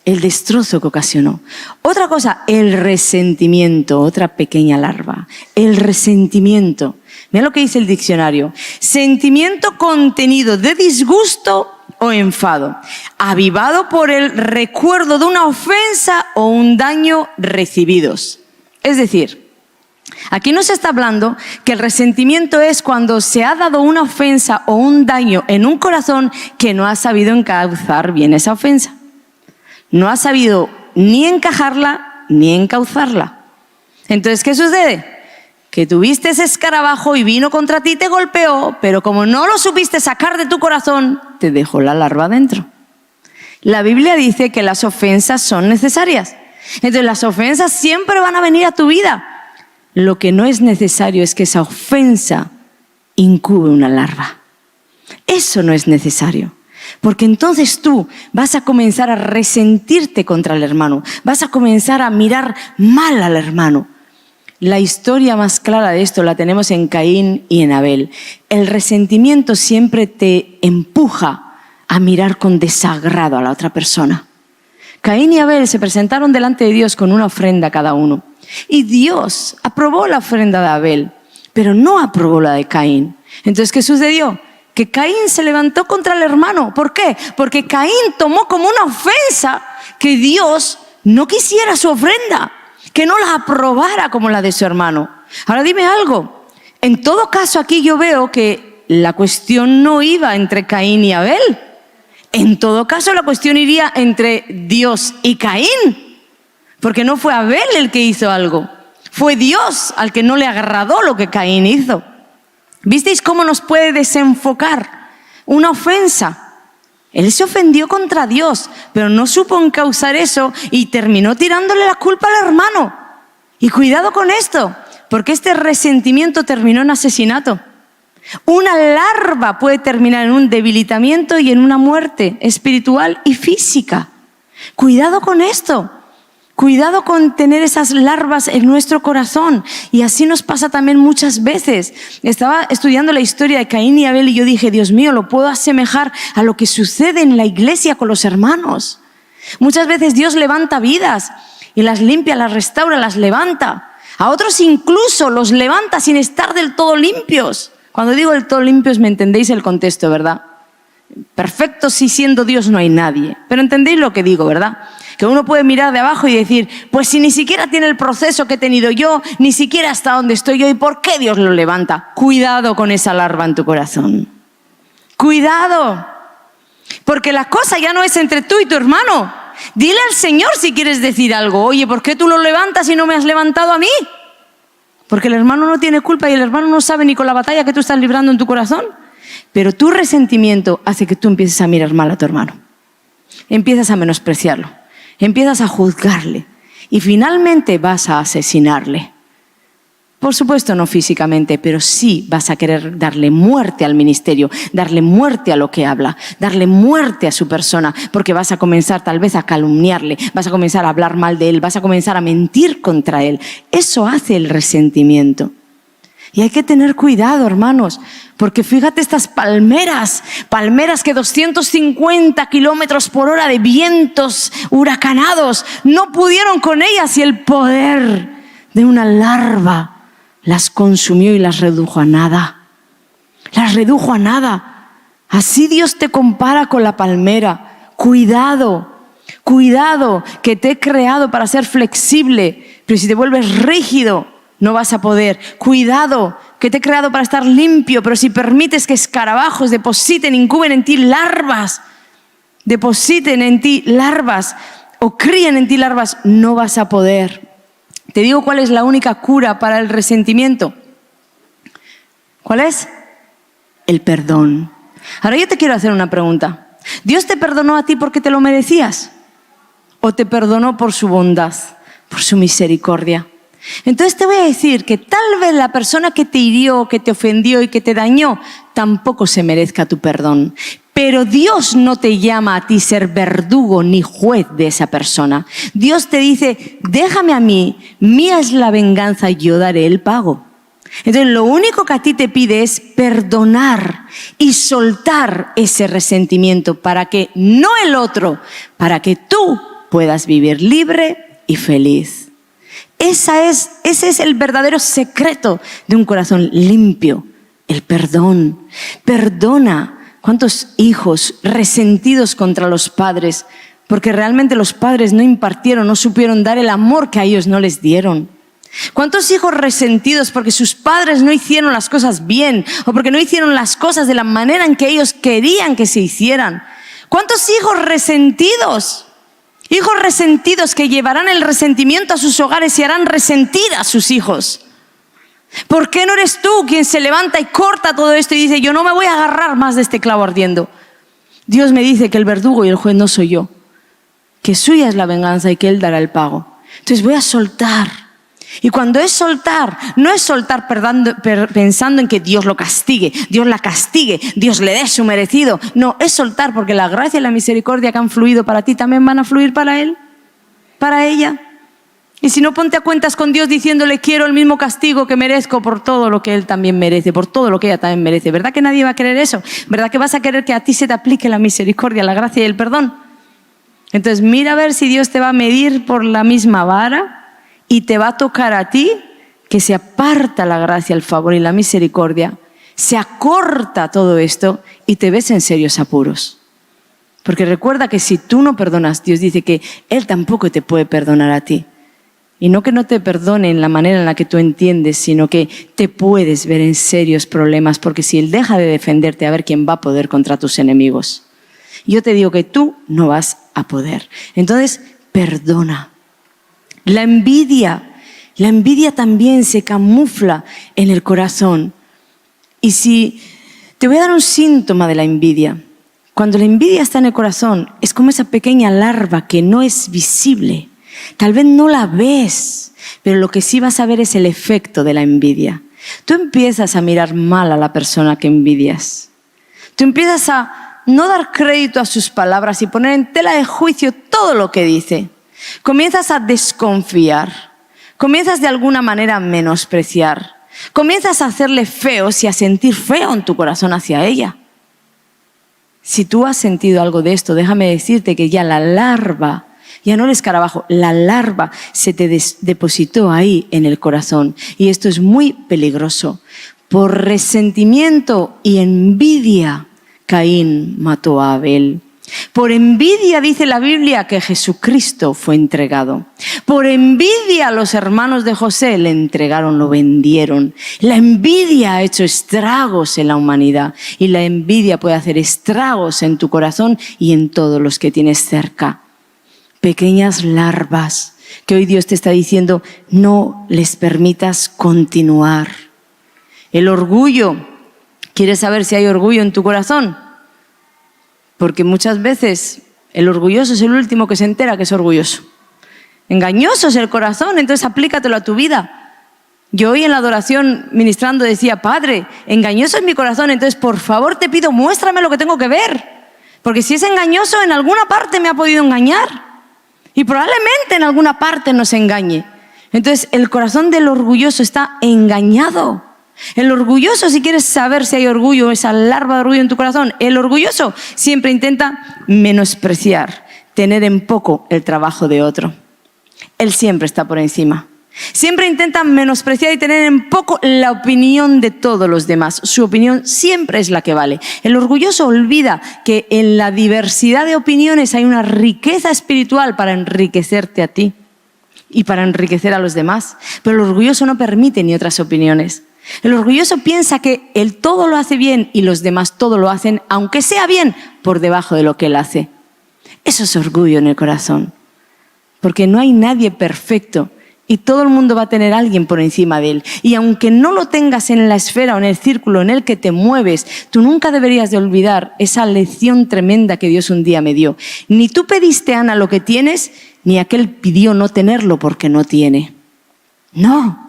el destrozo que ocasionó. Otra cosa, el resentimiento, otra pequeña larva. El resentimiento. Mira lo que dice el diccionario. Sentimiento contenido de disgusto o enfado, avivado por el recuerdo de una ofensa o un daño recibidos. Es decir, aquí nos está hablando que el resentimiento es cuando se ha dado una ofensa o un daño en un corazón que no ha sabido encauzar bien esa ofensa. No ha sabido ni encajarla ni encauzarla. Entonces, ¿qué sucede? Que tuviste ese escarabajo y vino contra ti y te golpeó, pero como no lo supiste sacar de tu corazón, te dejó la larva dentro. La Biblia dice que las ofensas son necesarias. Entonces, las ofensas siempre van a venir a tu vida. Lo que no es necesario es que esa ofensa incube una larva. Eso no es necesario. Porque entonces tú vas a comenzar a resentirte contra el hermano. Vas a comenzar a mirar mal al hermano. La historia más clara de esto la tenemos en Caín y en Abel. El resentimiento siempre te empuja a mirar con desagrado a la otra persona. Caín y Abel se presentaron delante de Dios con una ofrenda cada uno. Y Dios aprobó la ofrenda de Abel, pero no aprobó la de Caín. Entonces, ¿qué sucedió? Que Caín se levantó contra el hermano. ¿Por qué? Porque Caín tomó como una ofensa que Dios no quisiera su ofrenda, que no la aprobara como la de su hermano. Ahora dime algo. En todo caso, aquí yo veo que la cuestión no iba entre Caín y Abel. En todo caso, la cuestión iría entre Dios y Caín. Porque no fue Abel el que hizo algo. Fue Dios al que no le agradó lo que Caín hizo. ¿Visteis cómo nos puede desenfocar una ofensa? Él se ofendió contra Dios, pero no supo encauzar eso y terminó tirándole la culpa al hermano. Y cuidado con esto, porque este resentimiento terminó en asesinato. Una larva puede terminar en un debilitamiento y en una muerte espiritual y física. Cuidado con esto. Cuidado con tener esas larvas en nuestro corazón. Y así nos pasa también muchas veces. Estaba estudiando la historia de Caín y Abel y yo dije, Dios mío, lo puedo asemejar a lo que sucede en la iglesia con los hermanos. Muchas veces Dios levanta vidas y las limpia, las restaura, las levanta. A otros incluso los levanta sin estar del todo limpios. Cuando digo del todo limpios, me entendéis el contexto, ¿verdad? Perfecto, si siendo Dios no hay nadie. Pero entendéis lo que digo, ¿verdad? Que uno puede mirar de abajo y decir, pues si ni siquiera tiene el proceso que he tenido yo, ni siquiera hasta donde estoy yo, ¿y por qué Dios lo levanta? Cuidado con esa larva en tu corazón. Cuidado. Porque la cosa ya no es entre tú y tu hermano. Dile al Señor si quieres decir algo. Oye, ¿por qué tú lo levantas y no me has levantado a mí? Porque el hermano no tiene culpa y el hermano no sabe ni con la batalla que tú estás librando en tu corazón. Pero tu resentimiento hace que tú empieces a mirar mal a tu hermano. Empiezas a menospreciarlo. Empiezas a juzgarle. Y finalmente vas a asesinarle. Por supuesto no físicamente, pero sí vas a querer darle muerte al ministerio, darle muerte a lo que habla, darle muerte a su persona, porque vas a comenzar tal vez a calumniarle, vas a comenzar a hablar mal de él, vas a comenzar a mentir contra él. Eso hace el resentimiento. Y hay que tener cuidado, hermanos, porque fíjate estas palmeras que 250 kilómetros por hora de vientos huracanados no pudieron con ellas y el poder de una larva las consumió y las redujo a nada. Las redujo a nada. Así Dios te compara con la palmera. Cuidado, cuidado, que te he creado para ser flexible, pero si te vuelves rígido, no vas a poder. Cuidado, que te he creado para estar limpio, pero si permites que escarabajos depositen, incuben en ti larvas, depositen en ti larvas o críen en ti larvas, no vas a poder. Te digo cuál es la única cura para el resentimiento. ¿Cuál es? El perdón. Ahora yo te quiero hacer una pregunta. ¿Dios te perdonó a ti porque te lo merecías? ¿O te perdonó por su bondad, por su misericordia? Entonces te voy a decir que tal vez la persona que te hirió, que te ofendió y que te dañó, tampoco se merezca tu perdón. Pero Dios no te llama a ti ser verdugo ni juez de esa persona. Dios te dice, déjame a mí, mía es la venganza, yo daré el pago. Entonces lo único que a ti te pide es perdonar y soltar ese resentimiento para que no el otro, para que tú puedas vivir libre y feliz. Ese es el verdadero secreto de un corazón limpio, el perdón. Perdona. ¿Cuántos hijos resentidos contra los padres? Porque realmente los padres no impartieron, no supieron dar el amor que a ellos no les dieron. ¿Cuántos hijos resentidos porque sus padres no hicieron las cosas bien o porque no hicieron las cosas de la manera en que ellos querían que se hicieran? ¿Cuántos hijos resentidos? Hijos resentidos que llevarán el resentimiento a sus hogares y harán resentir a sus hijos. ¿Por qué no eres tú quien se levanta y corta todo esto y dice, yo no me voy a agarrar más de este clavo ardiendo? Dios me dice que el verdugo y el juez no soy yo, que suya es la venganza y que Él dará el pago. Entonces voy a soltar. Y cuando es soltar, no es soltar pensando en que Dios lo castigue, Dios la castigue, Dios le dé su merecido. No, es soltar porque la gracia y la misericordia que han fluido para ti también van a fluir para Él, para ella. Y si no, ponte a cuentas con Dios diciéndole, quiero el mismo castigo que merezco por todo lo que Él también merece, por todo lo que ella también merece. ¿Verdad que nadie va a querer eso? ¿Verdad que vas a querer que a ti se te aplique la misericordia, la gracia y el perdón? Entonces mira a ver si Dios te va a medir por la misma vara y te va a tocar a ti que se aparta la gracia, el favor y la misericordia, se acorta todo esto y te ves en serios apuros. Porque recuerda que si tú no perdonas, Dios dice que Él tampoco te puede perdonar a ti. Y no que no te perdone en la manera en la que tú entiendes, sino que te puedes ver en serios problemas, porque si Él deja de defenderte, a ver quién va a poder contra tus enemigos. Yo te digo que tú no vas a poder. Entonces, perdona. La envidia también se camufla en el corazón. Y si te voy a dar un síntoma de la envidia. Cuando la envidia está en el corazón, es como esa pequeña larva que no es visible. Tal vez no la ves, pero lo que sí vas a ver es el efecto de la envidia. Tú empiezas a mirar mal a la persona que envidias. Tú empiezas a no dar crédito a sus palabras y poner en tela de juicio todo lo que dice. Comienzas a desconfiar, comienzas de alguna manera a menospreciar, comienzas a hacerle feos y a sentir feo en tu corazón hacia ella. Si tú has sentido algo de esto, déjame decirte que ya la larva, ya no el escarabajo, la larva se te depositó ahí en el corazón. Y esto es muy peligroso. Por resentimiento y envidia, Caín mató a Abel. Por envidia dice la Biblia que Jesucristo fue entregado. Por envidia los hermanos de José le entregaron, lo vendieron. La envidia ha hecho estragos en la humanidad y la envidia puede hacer estragos en tu corazón y en todos los que tienes cerca. Pequeñas larvas que hoy Dios te está diciendo, no les permitas continuar. El orgullo, ¿quieres saber si hay orgullo en tu corazón? Porque muchas veces el orgulloso es el último que se entera que es orgulloso. Engañoso es el corazón, entonces aplícatelo a tu vida. Yo hoy en la adoración ministrando decía, Padre, engañoso es mi corazón, entonces por favor te pido, muéstrame lo que tengo que ver. Porque si es engañoso, en alguna parte me ha podido engañar. Y probablemente en alguna parte nos engañe. Entonces el corazón del orgulloso está engañado. El orgulloso, si quieres saber si hay orgullo, esa larva de orgullo en tu corazón, el orgulloso siempre intenta menospreciar, tener en poco el trabajo de otro. Él siempre está por encima. Siempre intenta menospreciar y tener en poco la opinión de todos los demás. Su opinión siempre es la que vale. El orgulloso olvida que en la diversidad de opiniones hay una riqueza espiritual para enriquecerte a ti y para enriquecer a los demás. Pero el orgulloso no permite ni otras opiniones. El orgulloso piensa que él todo lo hace bien y los demás todo lo hacen, aunque sea bien, por debajo de lo que él hace. Eso es orgullo en el corazón. Porque no hay nadie perfecto y todo el mundo va a tener a alguien por encima de él. Y aunque no lo tengas en la esfera o en el círculo en el que te mueves, tú nunca deberías de olvidar esa lección tremenda que Dios un día me dio. Ni tú pediste, Ana, lo que tienes, ni aquel pidió no tenerlo porque no tiene. No.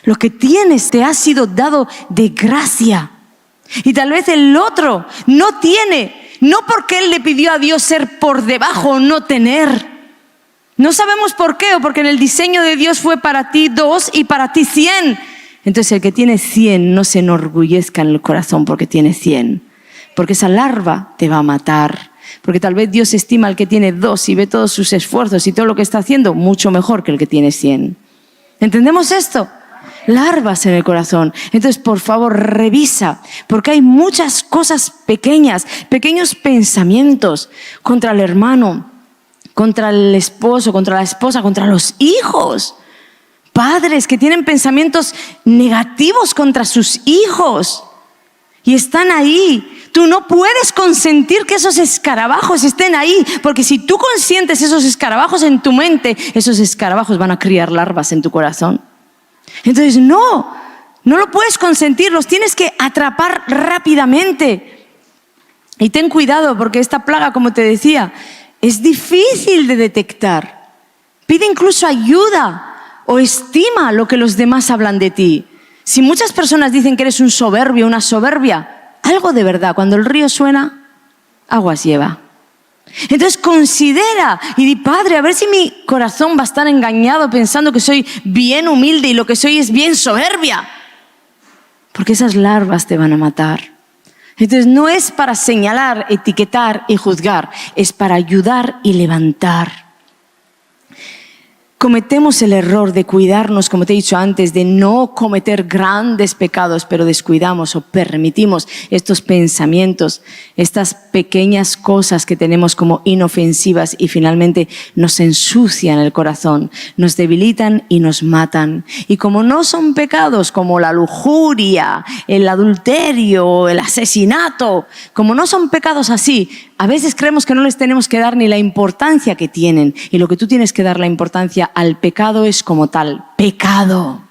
Lo que tienes te ha sido dado de gracia. Y tal vez el otro no tiene, no porque él le pidió a Dios ser por debajo o no tener. No sabemos por qué, o porque en el diseño de Dios fue para ti 2 y para ti 100. Entonces el que tiene 100 no se enorgullezca en el corazón porque tiene 100. Porque esa larva te va a matar. Porque tal vez Dios estima al que tiene 2 y ve todos sus esfuerzos y todo lo que está haciendo mucho mejor que el que tiene 100. ¿Entendemos esto? Larvas en el corazón. Entonces, por favor, revisa, porque hay muchas cosas pequeñas, pequeños pensamientos contra el hermano, contra el esposo, contra la esposa, contra los hijos. Padres que tienen pensamientos negativos contra sus hijos y están ahí. Tú no puedes consentir que esos escarabajos estén ahí, porque si tú consientes esos escarabajos en tu mente, esos escarabajos van a criar larvas en tu corazón. Entonces no lo puedes consentir, los tienes que atrapar rápidamente. Y ten cuidado, porque esta plaga, como te decía, es difícil de detectar. Pide incluso ayuda o estima lo que los demás hablan de ti. Si muchas personas dicen que eres un soberbio, una soberbia, algo de verdad, cuando el río suena, aguas lleva. Entonces considera y di, Padre, a ver si mi corazón va a estar engañado pensando que soy bien humilde y lo que soy es bien soberbia. Porque esas larvas te van a matar. Entonces no es para señalar, etiquetar y juzgar, es para ayudar y levantar. Cometemos el error de cuidarnos, como te he dicho antes, de no cometer grandes pecados, pero descuidamos o permitimos estos pensamientos, estas pequeñas cosas que tenemos como inofensivas y finalmente nos ensucian el corazón, nos debilitan y nos matan. Y como no son pecados como la lujuria, el adulterio, el asesinato, como no son pecados así, a veces creemos que no les tenemos que dar ni la importancia que tienen. Y lo que tú tienes que dar la importancia al pecado es como tal, pecado.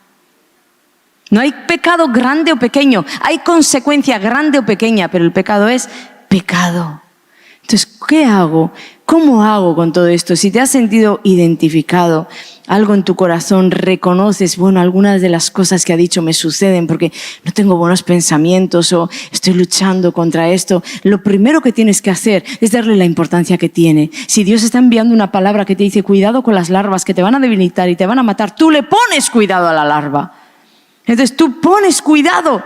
No hay pecado grande o pequeño, hay consecuencia grande o pequeña, pero el pecado es pecado. Entonces, ¿qué hago? ¿Cómo hago con todo esto? Si te has sentido identificado, algo en tu corazón, reconoces, bueno, algunas de las cosas que ha dicho me suceden porque no tengo buenos pensamientos o estoy luchando contra esto. Lo primero que tienes que hacer es darle la importancia que tiene. Si Dios está enviando una palabra que te dice cuidado con las larvas que te van a debilitar y te van a matar, tú le pones cuidado a la larva. Entonces tú pones cuidado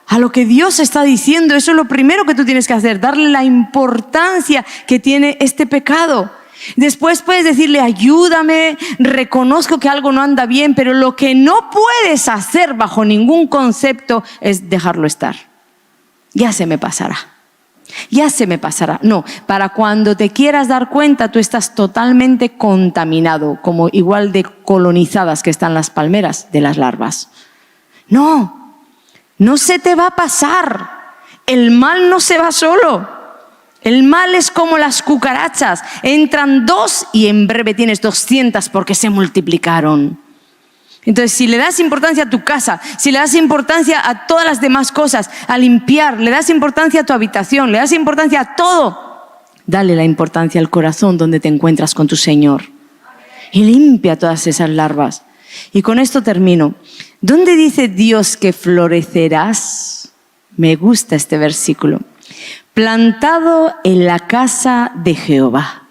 a lo que Dios está diciendo. Eso es lo primero que tú tienes que hacer, darle la importancia que tiene este pecado. Después puedes decirle, ayúdame, reconozco que algo no anda bien, pero lo que no puedes hacer bajo ningún concepto es dejarlo estar. Ya se me pasará. Ya se me pasará. No, para cuando te quieras dar cuenta, tú estás totalmente contaminado, como igual de colonizadas que están las palmeras de las larvas. No se te va a pasar. El mal no se va solo. El mal es como las cucarachas. Entran 2 y en breve tienes 200 porque se multiplicaron. Entonces, si le das importancia a tu casa, si le das importancia a todas las demás cosas, a limpiar, le das importancia a tu habitación, le das importancia a todo, dale la importancia al corazón donde te encuentras con tu Señor. Y limpia todas esas larvas. Y con esto termino. ¿Dónde dice Dios que florecerás? Me gusta este versículo. Plantado en la casa de Jehová.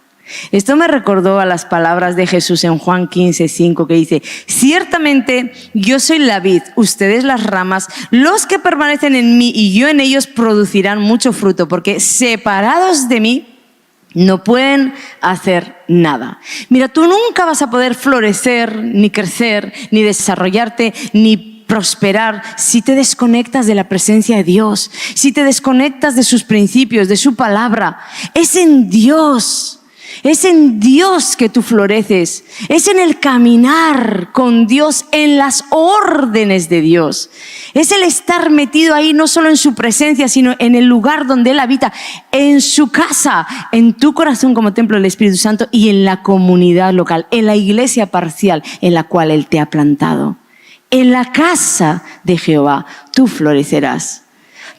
Esto me recordó a las palabras de Jesús en Juan 15:5 que dice, ciertamente yo soy la vid, ustedes las ramas, los que permanecen en mí y yo en ellos producirán mucho fruto, porque separados de mí no pueden hacer nada. Mira, tú nunca vas a poder florecer, ni crecer, ni desarrollarte, ni prosperar si te desconectas de la presencia de Dios, si te desconectas de sus principios, de su palabra. Es en Dios que tú floreces, es en el caminar con Dios, en las órdenes de Dios. Es el estar metido ahí no solo en su presencia, sino en el lugar donde Él habita, en su casa, en tu corazón como templo del Espíritu Santo y en la comunidad local, en la iglesia parcial en la cual Él te ha plantado. En la casa de Jehová tú florecerás.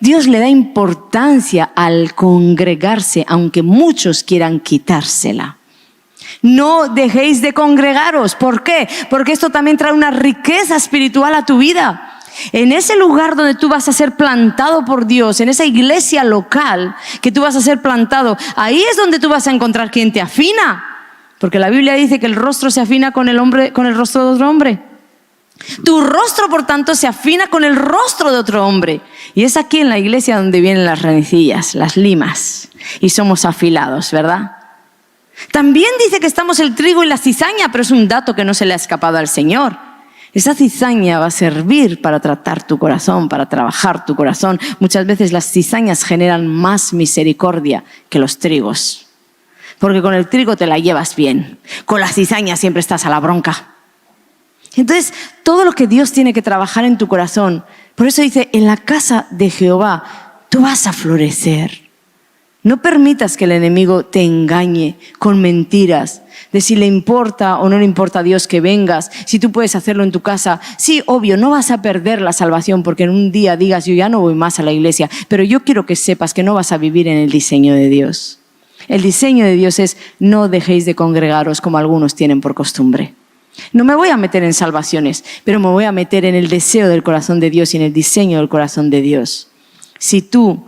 Dios le da importancia al congregarse, aunque muchos quieran quitársela. No dejéis de congregaros. ¿Por qué? Porque esto también trae una riqueza espiritual a tu vida. En ese lugar donde tú vas a ser plantado por Dios, en esa iglesia local que tú vas a ser plantado, ahí es donde tú vas a encontrar quien te afina. Porque la Biblia dice que el rostro se afina con el rostro de otro hombre. Tu rostro, por tanto, se afina con el rostro de otro hombre. Y es aquí en la iglesia donde vienen las rencillas, las limas. Y somos afilados, ¿verdad? También dice que estamos el trigo y la cizaña, pero es un dato que no se le ha escapado al Señor. Esa cizaña va a servir para tratar tu corazón, para trabajar tu corazón. Muchas veces las cizañas generan más misericordia que los trigos. Porque con el trigo te la llevas bien. Con la cizaña siempre estás a la bronca. Entonces, todo lo que Dios tiene que trabajar en tu corazón, por eso dice, en la casa de Jehová, tú vas a florecer. No permitas que el enemigo te engañe con mentiras de si le importa o no le importa a Dios que vengas, si tú puedes hacerlo en tu casa. Sí, obvio, no vas a perder la salvación porque en un día digas, yo ya no voy más a la iglesia, pero yo quiero que sepas que no vas a vivir en el diseño de Dios. El diseño de Dios es, no dejéis de congregaros como algunos tienen por costumbre. No me voy a meter en salvaciones, pero me voy a meter en el deseo del corazón de Dios y en el diseño del corazón de Dios. Si tú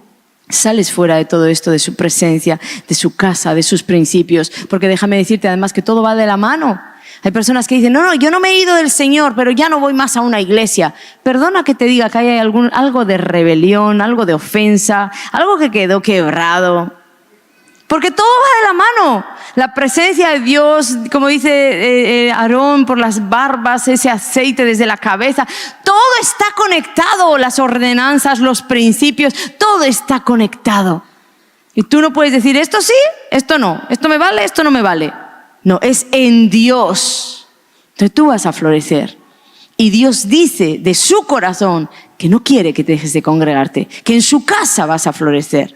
sales fuera de todo esto, de su presencia, de su casa, de sus principios, porque déjame decirte además que todo va de la mano. Hay personas que dicen, no, yo no me he ido del Señor, pero ya no voy más a una iglesia. Perdona que te diga que hay algo de rebelión, algo de ofensa, algo que quedó quebrado. Porque todo va de la mano. La presencia de Dios, como dice Aarón, por las barbas, ese aceite desde la cabeza. Todo está conectado, las ordenanzas, los principios, todo está conectado. Y tú no puedes decir, esto sí, esto no, esto me vale, esto no me vale. No, es en Dios. Entonces tú vas a florecer. Y Dios dice de su corazón que no quiere que te dejes de congregarte, que en su casa vas a florecer.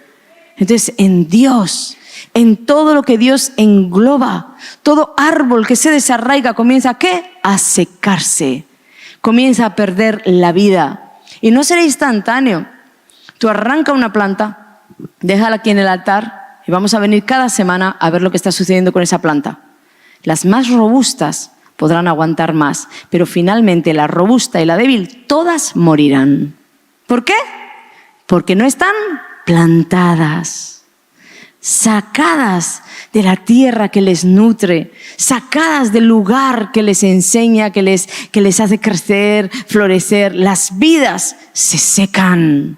Entonces, en Dios, en todo lo que Dios engloba, todo árbol que se desarraiga comienza ¿a qué? A secarse, comienza a perder la vida. Y no será instantáneo. Tú arranca una planta, déjala aquí en el altar y vamos a venir cada semana a ver lo que está sucediendo con esa planta. Las más robustas podrán aguantar más, pero finalmente la robusta y la débil, todas morirán. ¿Por qué? Porque no están plantadas, sacadas de la tierra que les nutre, sacadas del lugar que les enseña, que les hace crecer, florecer. Las vidas se secan.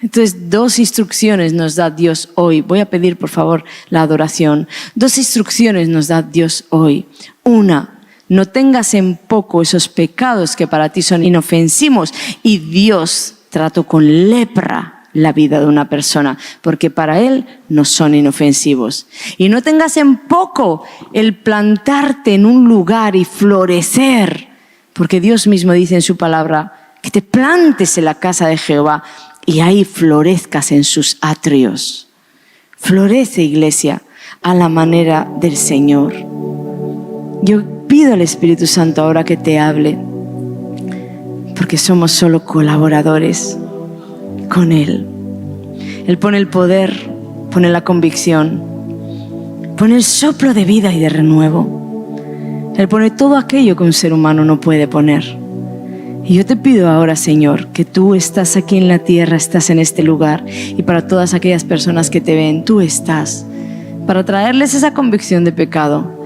Entonces, 2 instrucciones nos da Dios hoy. Voy a pedir, por favor, la adoración. 2 instrucciones nos da Dios hoy. Una, no tengas en poco esos pecados que para ti son inofensivos. Y Dios trató con lepra la vida de una persona, porque para Él no son inofensivos. Y no tengas en poco el plantarte en un lugar y florecer, porque Dios mismo dice en su palabra que te plantes en la casa de Jehová y ahí florezcas en sus atrios. Florece, iglesia, a la manera del Señor. Yo pido al Espíritu Santo ahora que te hable, porque somos solo colaboradores con Él. Él pone el poder, pone la convicción, pone el soplo de vida y de renuevo. Él pone todo aquello que un ser humano no puede poner. Y yo te pido ahora, Señor, que tú estás aquí en la tierra, estás en este lugar, y para todas aquellas personas que te ven, tú estás, para traerles esa convicción de pecado,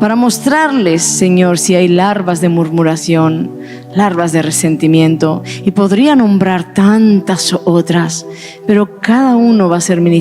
para mostrarles, Señor, si hay larvas de murmuración, larvas de resentimiento, y podría nombrar tantas otras, pero cada uno va a ser ministrado